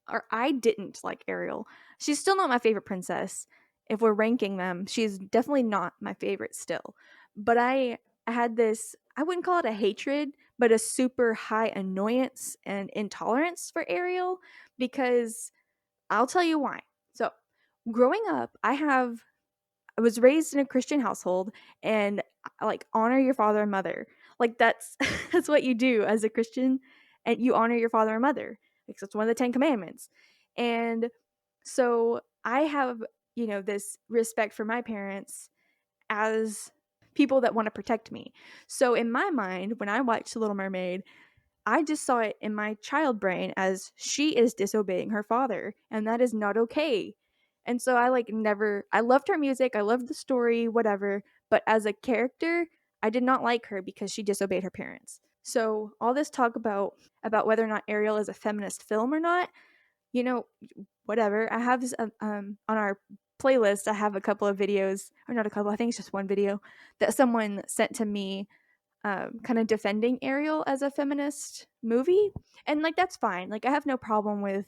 Or I didn't like Ariel. She's still not my favorite princess. If we're ranking them, she's definitely not my favorite still. But I had this, I wouldn't call it a hatred, but a super high annoyance and intolerance for Ariel because I'll tell you why. So, growing up, I was raised in a Christian household and like honor your father and mother. Like that's that's what you do as a Christian, and you honor your father and mother. Like that's one of the 10 commandments. And so I have, this respect for my parents as people that want to protect me. So in my mind, when I watched The Little Mermaid, I just saw it in my child brain as she is disobeying her father, and that is not okay. And so I like never, I loved her music, I loved the story, whatever, but as a character, I did not like her because she disobeyed her parents. So all this talk about whether or not Ariel is a feminist film or not, you know, whatever. I have this on our playlist. I have a couple of videos, or not a couple. I think it's just one video that someone sent to me kind of defending Ariel as a feminist movie. And like that's fine. Like I have no problem with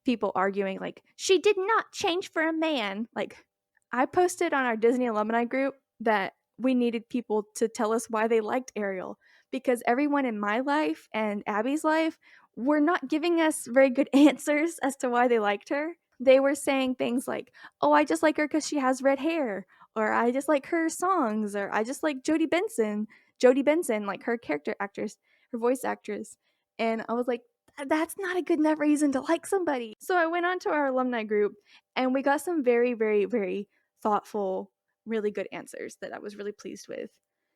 people arguing like she did not change for a man. Like I posted on our Disney alumni group that we needed people to tell us why they liked Ariel because everyone in my life and Abby's life were not giving us very good answers as to why they liked her. They were saying things like, "Oh, I just like her cuz she has red hair," or "I just like her songs," or "I just like Jodie Benson, like her character actress, her voice actress." And I was like, that's not a good enough reason to like somebody. So I went on to our alumni group and we got some very, very, very thoughtful, really good answers that I was really pleased with.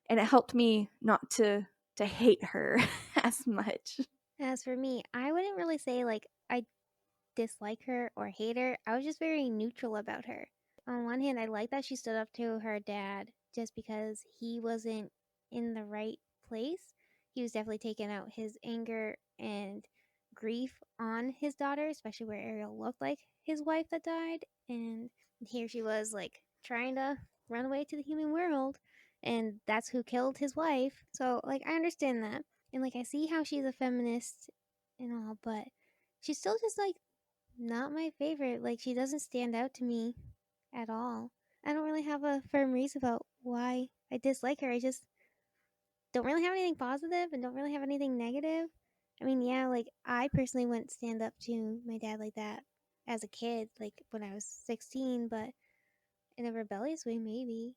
And it helped me not to hate her as much. As for me, I wouldn't really say like I dislike her or hate her. I was just very neutral about her. On one hand, I like that she stood up to her dad just because he wasn't in the right place. He was definitely taking out his anger and grief on his daughter, especially where Ariel looked like his wife that died. And here she was, like, trying to run away to the human world. And that's who killed his wife. So, like, I understand that. And, like, I see how she's a feminist and all, but she's still just, like, not my favorite. Like, she doesn't stand out to me at all. I don't really have a firm reason about why I dislike her. I just don't really have anything positive and don't really have anything negative. I mean, yeah, like I personally wouldn't stand up to my dad like that as a kid, like when I was 16, but in a rebellious way, maybe.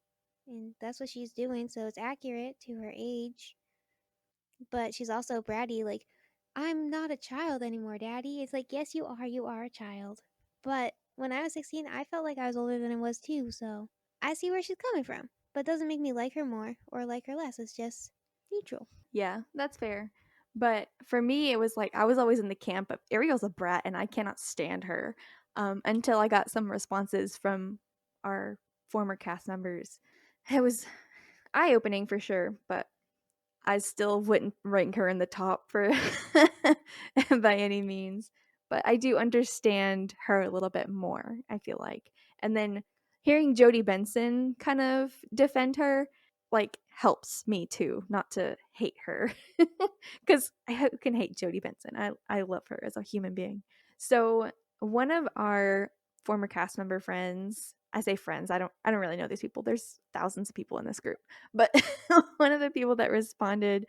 And that's what she's doing, so it's accurate to her age. But she's also bratty, like, I'm not a child anymore, daddy. It's like, yes, you are a child. But when I was 16, I felt like I was older than I was too, so I see where she's coming from. But it doesn't make me like her more or like her less. It's just neutral. Yeah, that's fair. But for me, it was like I was always in the camp of Ariel's a brat and I cannot stand her until I got some responses from our former cast members. It was eye opening for sure, but I still wouldn't rank her in the top for by any means, but I do understand her a little bit more, I feel like. And then hearing Jodie Benson kind of defend her like helps me too, not to hate her. Cuz I can hate Jodie Benson. I love her as a human being. So, one of our former cast member friends, I say friends, I don't really know these people. There's thousands of people in this group. But one of the people that responded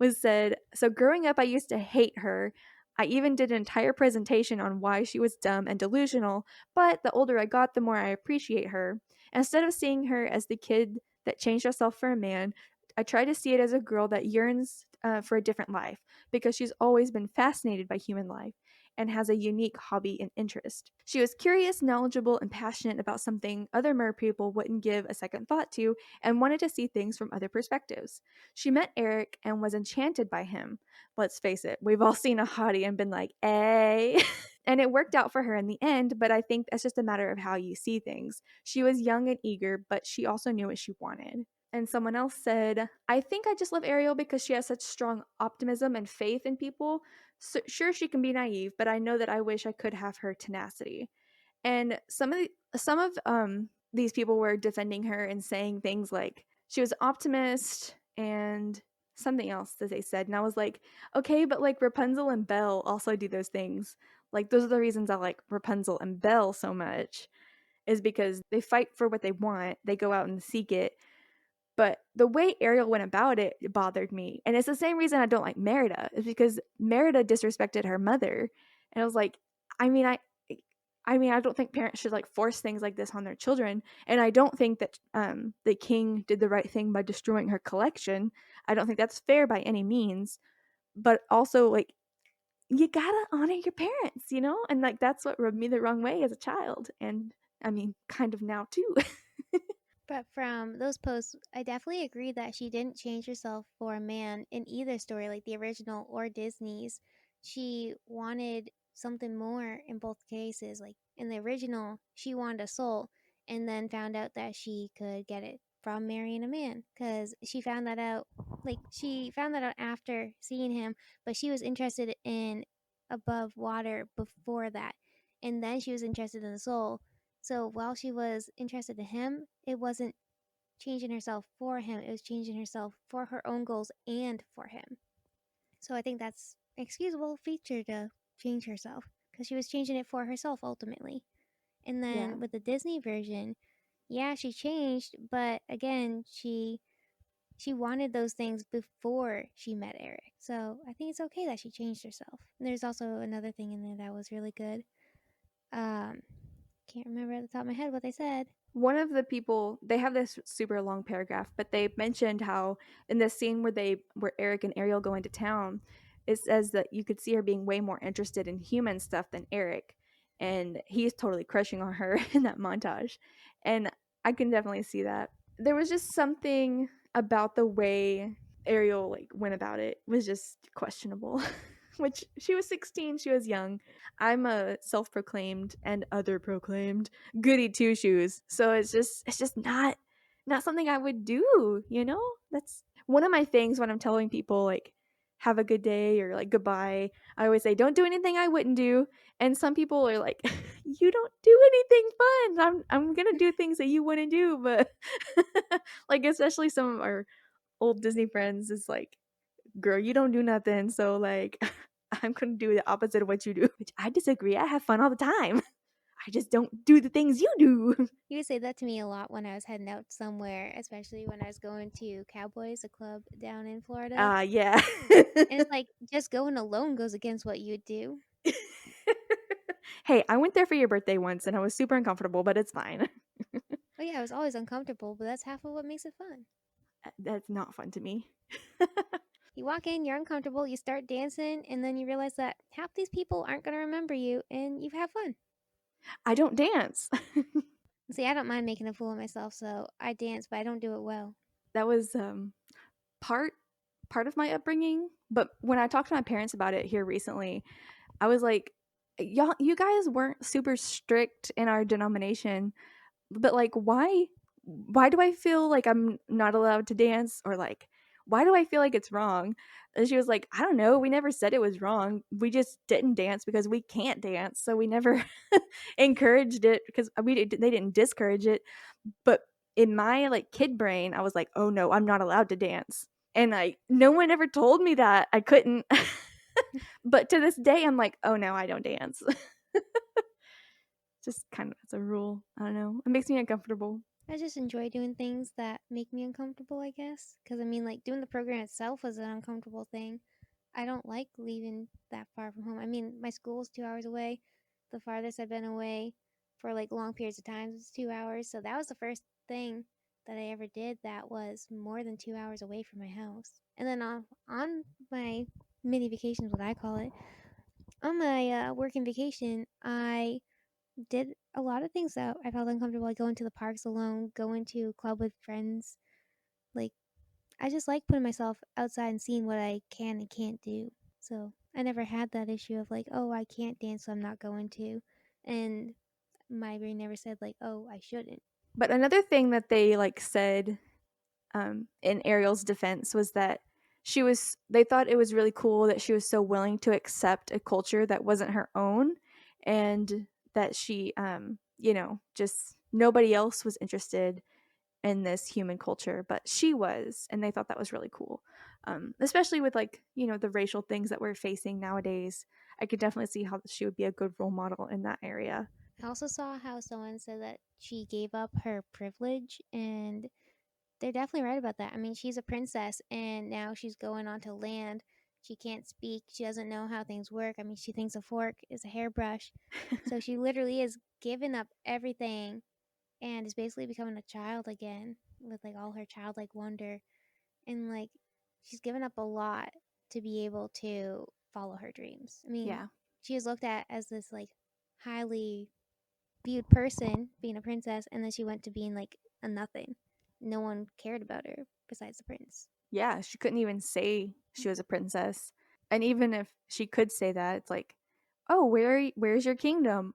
was said, "So growing up I used to hate her. I even did an entire presentation on why she was dumb and delusional, but the older I got, the more I appreciate her. Instead of seeing her as the kid that changed herself for a man, I try to see it as a girl that yearns for a different life because she's always been fascinated by human life and has a unique hobby and interest. She was curious, knowledgeable, and passionate about something other mer people wouldn't give a second thought to and wanted to see things from other perspectives. She met Eric and was enchanted by him. Let's face it, we've all seen a hottie and been like, "Hey." And it worked out for her in the end, but I think that's just a matter of how you see things. She was young and eager, but she also knew what she wanted. And someone else said, I think I just love Ariel because she has such strong optimism and faith in people. So, sure, she can be naive, but I know that I wish I could have her tenacity. And some of these people were defending her and saying things like she was an optimist and something else that they said. And I was like, okay, but like Rapunzel and Belle also do those things. Like those are the reasons I like Rapunzel and Belle so much is because they fight for what they want. They go out and seek it, but the way Ariel went about it bothered me. And it's the same reason I don't like Merida, is because Merida disrespected her mother. And I was like, I mean, I don't think parents should like force things like this on their children. And I don't think that the king did the right thing by destroying her collection. I don't think that's fair by any means. But also, like, you gotta honor your parents, you know? And like, that's what rubbed me the wrong way as a child. And I mean, kind of now too. But from those posts, I definitely agree that she didn't change herself for a man in either story, like the original or Disney's. She wanted something more in both cases. Like in the original, she wanted a soul and then found out that she could get it from marrying a man because she found that out. Like she found that out after seeing him, but she was interested in above water before that. And then she was interested in the soul. So while she was interested in him, it wasn't changing herself for him. It was changing herself for her own goals and for him. So I think that's an excusable feature to change herself because she was changing it for herself ultimately. And Yeah. then with the Disney version, yeah, she changed, but again, she wanted those things before she met Eric. So I think it's okay that she changed herself. And there's also another thing in there that was really good. Um, can't remember at the top of my head what they said. One of the people, they have this super long paragraph, but they mentioned how in the scene where Eric and Ariel go into town, it says that you could see her being way more interested in human stuff than Eric, and he's totally crushing on her in that montage, and I can definitely see that. There was just something about the way Ariel like went about it was just questionable. Which she was 16, she was young. I'm a self-proclaimed and other proclaimed goody two shoes. So it's just not something I would do, you know? That's one of my things when I'm telling people like have a good day or like goodbye. I always say don't do anything I wouldn't do. And some people are like you don't do anything fun. I'm going to do things that you wouldn't do, but like especially some of our old Disney friends is like girl, you don't do nothing. So like I'm going to do the opposite of what you do, which I disagree. I have fun all the time. I just don't do the things you do. You would say that to me a lot when I was heading out somewhere, especially when I was going to Cowboys, a club down in Florida. Yeah. And it's like just going alone goes against what you would do. Hey, I went there for your birthday once and I was super uncomfortable, but it's fine. Oh yeah, I was always uncomfortable, but that's half of what makes it fun. That's not fun to me. You walk in, you're uncomfortable, you start dancing, and then you realize that half these people aren't going to remember you, and you have fun. I don't dance. See, I don't mind making a fool of myself, so I dance, but I don't do it well. That was part part of my upbringing, but when I talked to my parents about it here recently, I was like, y'all, you guys weren't super strict in our denomination, but like why do I feel like I'm not allowed to dance, or like why do I feel like it's wrong? And she was like, I don't know, we never said it was wrong, we just didn't dance because we can't dance, so we never encouraged it because they didn't discourage it. But in my like kid brain I was like, oh no, I'm not allowed to dance, and I no one ever told me that I couldn't. But to this day I'm like, oh no, I don't dance. Just kind of as a rule, I don't know, it makes me uncomfortable. I just enjoy doing things that make me uncomfortable, I guess. Because, I mean, like, doing the program itself was an uncomfortable thing. I don't like leaving that far from home. I mean, my school's 2 hours away. The farthest I've been away for, like, long periods of time was 2 hours. So that was the first thing that I ever did that was more than 2 hours away from my house. And then on my mini vacations, what I call it, on my working vacation, I did a lot of things that I felt uncomfortable, like going to the parks alone, going to a club with friends. Like, I just like putting myself outside and seeing what I can and can't do. So I never had that issue of like, oh, I can't dance, so I'm not going to. And my brain never said like, oh, I shouldn't. But another thing that they like said in Ariel's defense was that they thought it was really cool that she was so willing to accept a culture that wasn't her own, and that she just nobody else was interested in this human culture, but she was, and they thought that was really cool. Especially with like the racial things that we're facing nowadays, I could definitely see how she would be a good role model in that area. I also saw how someone said that she gave up her privilege, and they're definitely right about that. I mean, she's a princess and now she's going onto land. She can't speak. She doesn't know how things work. I mean, she thinks a fork is a hairbrush. So she literally is giving up everything and is basically becoming a child again with like all her childlike wonder. And like she's given up a lot to be able to follow her dreams. I mean, Yeah. she is looked at as this like highly viewed person being a princess, and then she went to being like a nothing. No one cared about her besides the prince. Yeah, she couldn't even say she was a princess. And even if she could say that, it's like, "Oh, where's your kingdom?"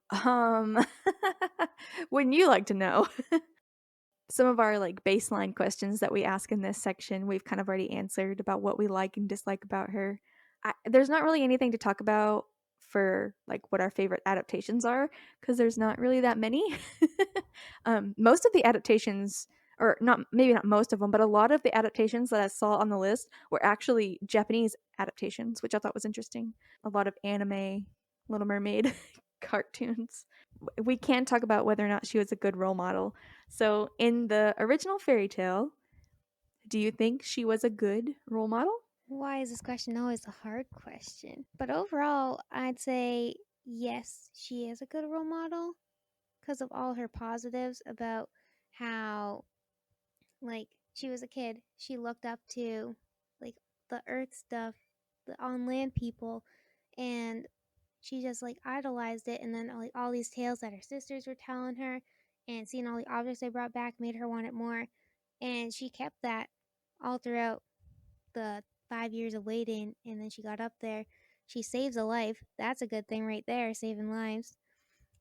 Wouldn't you like to know? Some of our like baseline questions that we ask in this section, we've kind of already answered about what we like and dislike about her. There's not really anything to talk about for like what our favorite adaptations are because there's not really that many. Most of the adaptations, or not, maybe not most of them, but a lot of the adaptations that I saw on the list were actually Japanese adaptations, which I thought was interesting. A lot of anime, Little Mermaid cartoons. We can talk about whether or not she was a good role model. So, in the original fairy tale, do you think she was a good role model? Why is this question always a hard question? But overall, I'd say yes, she is a good role model because of all her positives about how, like, she was a kid. She looked up to, like, the earth stuff, the on land people, and she just, like, idolized it. And then, like, all these tales that her sisters were telling her and seeing all the objects they brought back made her want it more. And she kept that all throughout the 5 years of waiting, and then she got up there. She saves a life. That's a good thing right there, saving lives.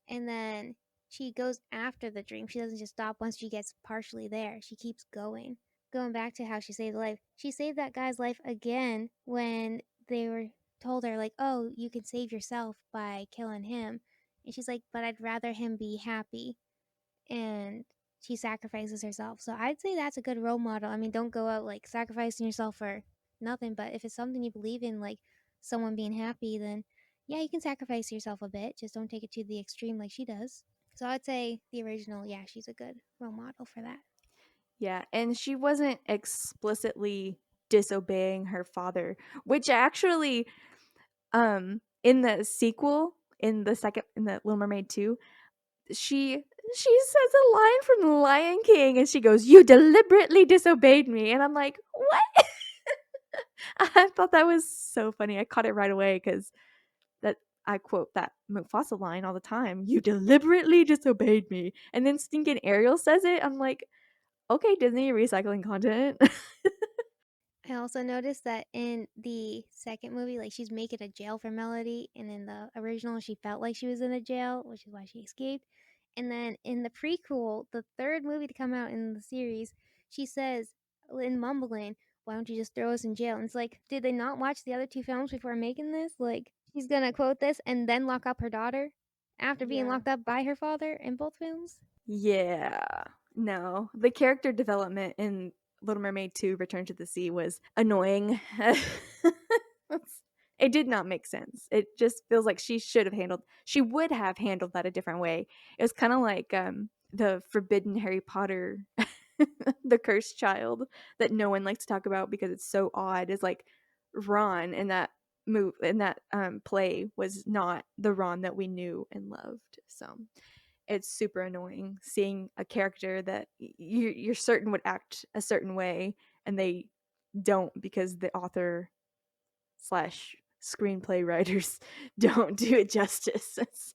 And then she goes after the dream. She doesn't just stop once she gets partially there. She keeps going. Going back to how she saved life. She saved that guy's life again when they were told her, like, oh, you can save yourself by killing him. And she's like, but I'd rather him be happy. And she sacrifices herself. So I'd say that's a good role model. I mean, don't go out like sacrificing yourself for nothing, but if it's something you believe in, like someone being happy, then yeah, you can sacrifice yourself a bit. Just don't take it to the extreme like she does. So I'd say the original, yeah, she's a good role model for that. Yeah, and she wasn't explicitly disobeying her father, which actually in the sequel, in the second, in the Little Mermaid 2, she says a line from The Lion King and she goes, "You deliberately disobeyed me." And I'm like, "What?" I thought that was so funny. I caught it right away cuz that I quote that Mufasa line all the time. "You deliberately disobeyed me." And then stinking Ariel says it. I'm like, "Okay, Disney, you're recycling content." I also noticed that in the second movie, like she's making a jail for Melody, and in the original, she felt like she was in a jail, which is why she escaped. And then in the prequel, the third movie to come out in the series, she says in mumbling, "Why don't you just throw us in jail?" And it's like, did they not watch the other two films before making this? Like, she's gonna quote this and then lock up her daughter after being Yeah. locked up by her father in both films. Yeah. No. The character development in Little Mermaid 2 Return to the Sea was annoying. It did not make sense. It just feels like she would have handled that a different way. It was kind of like the forbidden Harry Potter the cursed child that no one likes to talk about because it's so odd is like Ron in that play was not the Ron that we knew and loved. So it's super annoying seeing a character that you're certain would act a certain way and they don't because the author slash screenplay writers don't do it justice. It's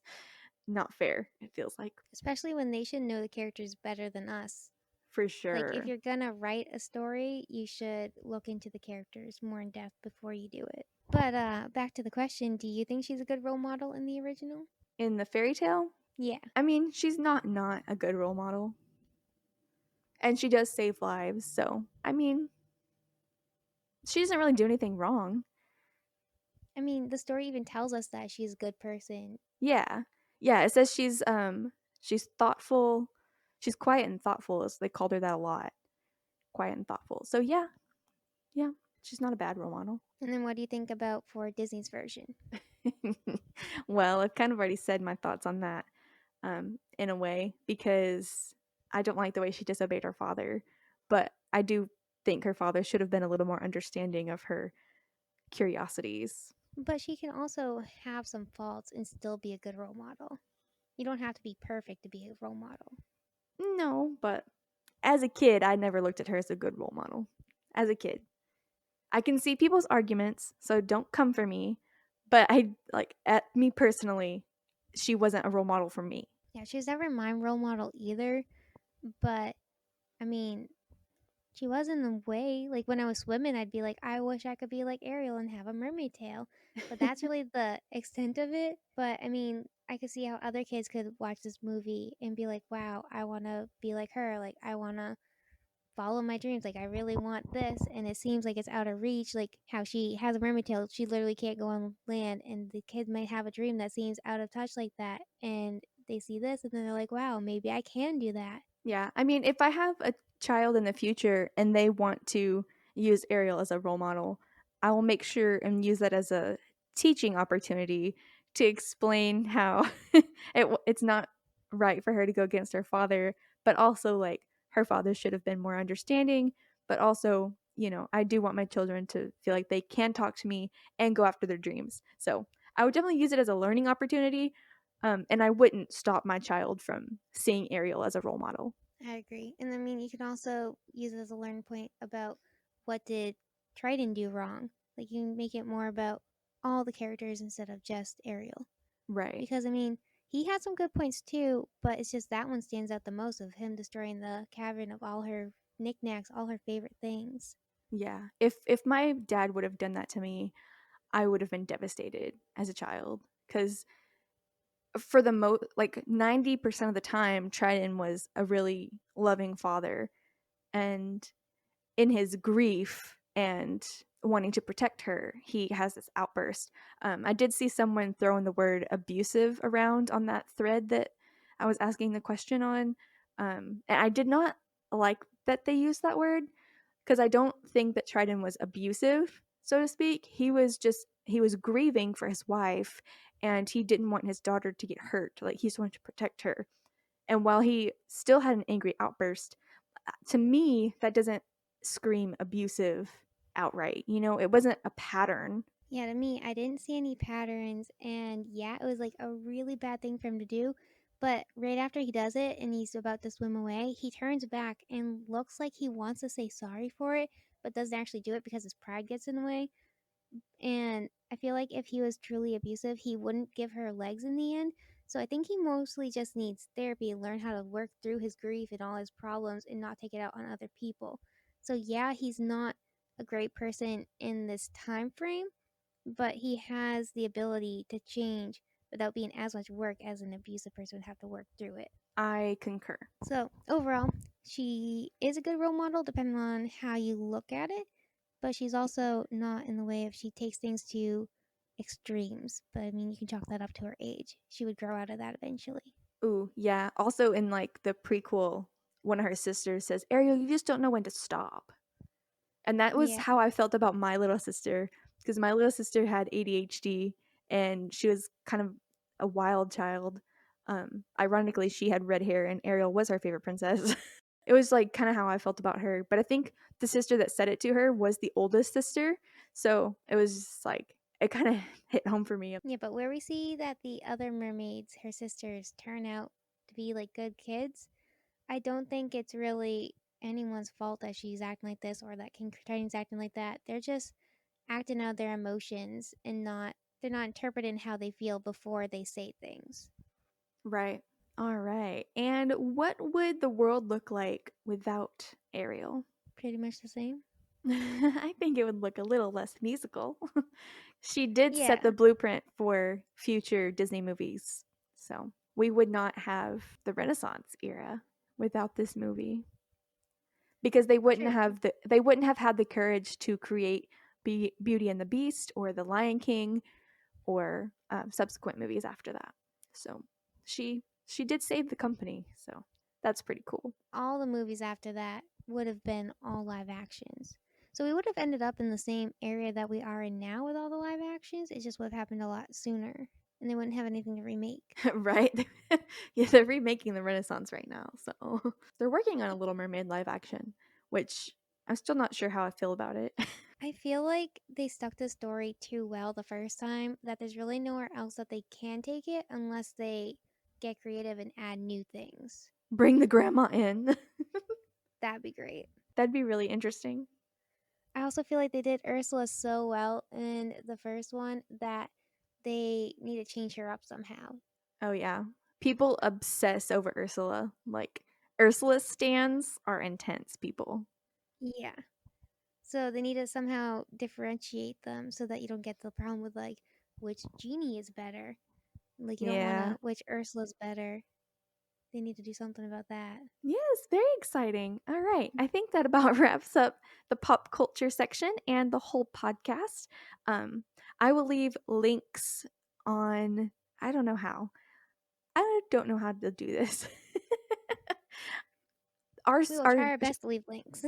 not fair, it feels like. Especially when they should know the characters better than us. For Like, if sure. you're gonna write a story, you should look into the characters more in depth before you do it. But back to the question, do you think she's a good role model in the original? In the fairy tale, Yeah. I mean, she's not a good role model. And she does save lives, so I mean, she doesn't really do anything wrong. I mean, the story even tells us that she's a good person. Yeah. Yeah, it says she's thoughtful. She's quiet and thoughtful. So they called her that a lot. Quiet and thoughtful. So yeah, yeah, she's not a bad role model. And then what do you think about for Disney's version? Well, I've kind of already said my thoughts on that in a way because I don't like the way she disobeyed her father, but I do think her father should have been a little more understanding of her curiosities. But she can also have some faults and still be a good role model. You don't have to be perfect to be a role model. No, but as a kid, I never looked at her as a good role model. As a kid, I can see people's arguments, so don't come for me. But I like at me personally, she wasn't a role model for me. Yeah, she was never my role model either. But I mean, she was in the way. Like when I was swimming, I'd be like, I wish I could be like Ariel and have a mermaid tail. But that's really the extent of it. But I mean, I could see how other kids could watch this movie and be like, wow, I want to be like her. Like, I want to follow my dreams. Like, I really want this. And it seems like it's out of reach. Like, how she has a mermaid tail. She literally can't go on land. And the kids might have a dream that seems out of touch like that. And they see this and then they're like, wow, maybe I can do that. Yeah, I mean, if I have child in the future and they want to use Ariel as a role model, I will make sure and use that as a teaching opportunity to explain how it's not right for her to go against her father, but also like her father should have been more understanding, but also, I do want my children to feel like they can talk to me and go after their dreams. So I would definitely use it as a learning opportunity, and I wouldn't stop my child from seeing Ariel as a role model. I agree. And I mean, you can also use it as a learn point about what did Triton do wrong. Like, you can make it more about all the characters instead of just Ariel. Right. Because, I mean, he had some good points too, but it's just that one stands out the most of him destroying the cavern of all her knickknacks, all her favorite things. Yeah. If my dad would have done that to me, I would have been devastated as a child cuz for the like 90% of the time Triton was a really loving father, and in his grief and wanting to protect her, he has this outburst. I did see someone throwing the word abusive around on that thread that I was asking the question on. And I did not like that they used that word because I don't think that Triton was abusive, so to speak. He was grieving for his wife and he didn't want his daughter to get hurt. Like he just wanted to protect her. And while he still had an angry outburst, to me, that doesn't scream abusive outright. It wasn't a pattern. Yeah, to me, I didn't see any patterns, and yeah, it was like a really bad thing for him to do. But right after he does it and he's about to swim away, he turns back and looks like he wants to say sorry for it, but doesn't actually do it because his pride gets in the way. And I feel like if he was truly abusive, he wouldn't give her legs in the end. So I think he mostly just needs therapy and learn how to work through his grief and all his problems and not take it out on other people. So yeah, he's not a great person in this time frame, but he has the ability to change without being as much work as an abusive person would have to work through it. I concur. So overall, she is a good role model depending on how you look at it, but she's also not in the way if she takes things to extremes. But I mean, you can chalk that up to her age. She would grow out of that eventually. Ooh, yeah. Also, in like the prequel, one of her sisters says, Ariel, you just don't know when to stop. And that was Yeah. how I felt about my little sister, because my little sister had ADHD and she was kind of a wild child. Ironically, she had red hair and Ariel was her favorite princess. It was like kind of how I felt about her. But I think the sister that said it to her was the oldest sister. So it was just like, it kind of hit home for me. Yeah, but where we see that the other mermaids, her sisters, turn out to be like good kids, I don't think it's really anyone's fault that she's acting like this or that King Triton's acting like that. They're just acting out their emotions and they're not interpreting how they feel before they say things. Right. All right. And what would the world look like without Ariel? Pretty much the same. I think it would look a little less musical. She did set the Yeah, blueprint for future Disney movies. So we would not have the Renaissance era without this movie because true. they wouldn't have had the courage to create Beauty and the Beast or The Lion King or subsequent movies after that. So she did save the company. So that's pretty cool. All the movies after that would have been all live actions. So we would have ended up in the same area that we are in now with all the live actions. It just would have happened a lot sooner. And they wouldn't have anything to remake. Right? Yeah, they're remaking the Renaissance right now. So they're working on a Little Mermaid live action, which I'm still not sure how I feel about it. I feel like they stuck the story too well the first time that there's really nowhere else that they can take it unless they get creative and add new things. Bring the grandma in. That'd be great. That'd be really interesting. I also feel like they did Ursula so well in the first one that they need to change her up somehow. Oh, yeah. People obsess over Ursula. Like, Ursula stands are intense people. Yeah. So they need to somehow differentiate them so that you don't get the problem with like which genie is better. Like you don't want Yeah. to which Ursula's better. They need to do something about that. Yes, very exciting. All right. I think that about wraps up the pop culture section and the whole podcast. Um, I will leave links on, I don't know how. I don't know how to do this. our We will our try our best to leave links.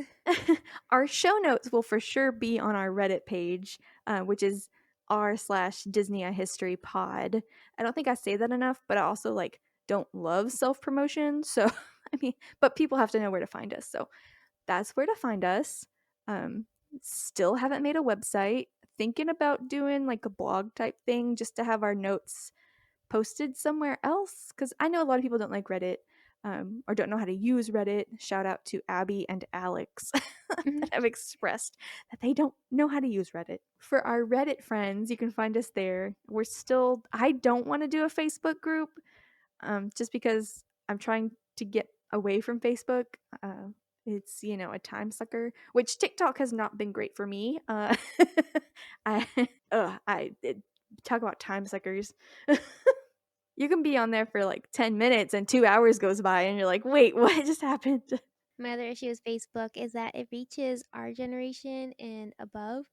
our show notes will for sure be on our Reddit page, which is r/Disney History Pod. I don't think I say that enough, but I also like don't love self promotion. So I mean, but people have to know where to find us. So that's where to find us. Still haven't made a website. Thinking about doing like a blog type thing just to have our notes posted somewhere else because I know a lot of people don't like Reddit or don't know how to use Reddit. Shout out to Abby and Alex that have expressed that they don't know how to use Reddit. For our Reddit friends, you can find us there. I don't want to do a Facebook group just because I'm trying to get away from Facebook. It's a time sucker, which TikTok has not been great for me. I talk about time suckers. You can be on there for like 10 minutes and 2 hours goes by and you're like, wait, what just happened? My other issue with Facebook is that it reaches our generation and above,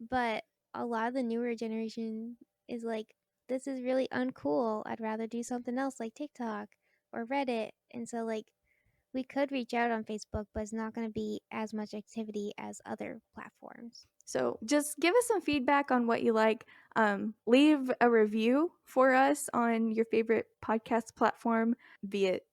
but a lot of the newer generation is like, this is really uncool. I'd rather do something else like TikTok or Reddit. And so, like, we could reach out on Facebook, but it's not going to be as much activity as other platforms. So just give us some feedback on what you like. Leave a review for us on your favorite podcast platform, be it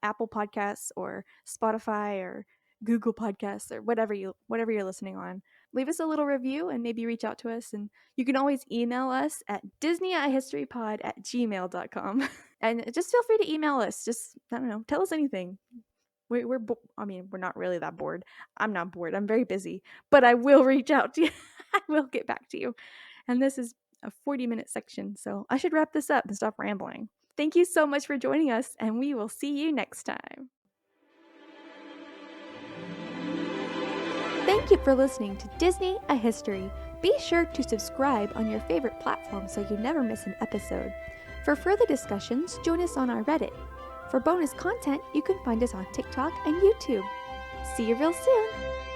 Apple Podcasts or Spotify or Google Podcasts or whatever you're listening on. Leave us a little review and maybe reach out to us. And you can always email us at disneyihistorypod@gmail.com. And just feel free to email us. Just, I don't know, tell us anything. We're not really that bored. I'm not bored. I'm very busy, but I will reach out to you. I will get back to you. And this is a 40-minute section, so I should wrap this up and stop rambling. Thank you so much for joining us, and we will see you next time. Thank you for listening to Disney A History. Be sure to subscribe on your favorite platform so you never miss an episode. For further discussions, join us on our Reddit. For bonus content, you can find us on TikTok and YouTube. See you real soon!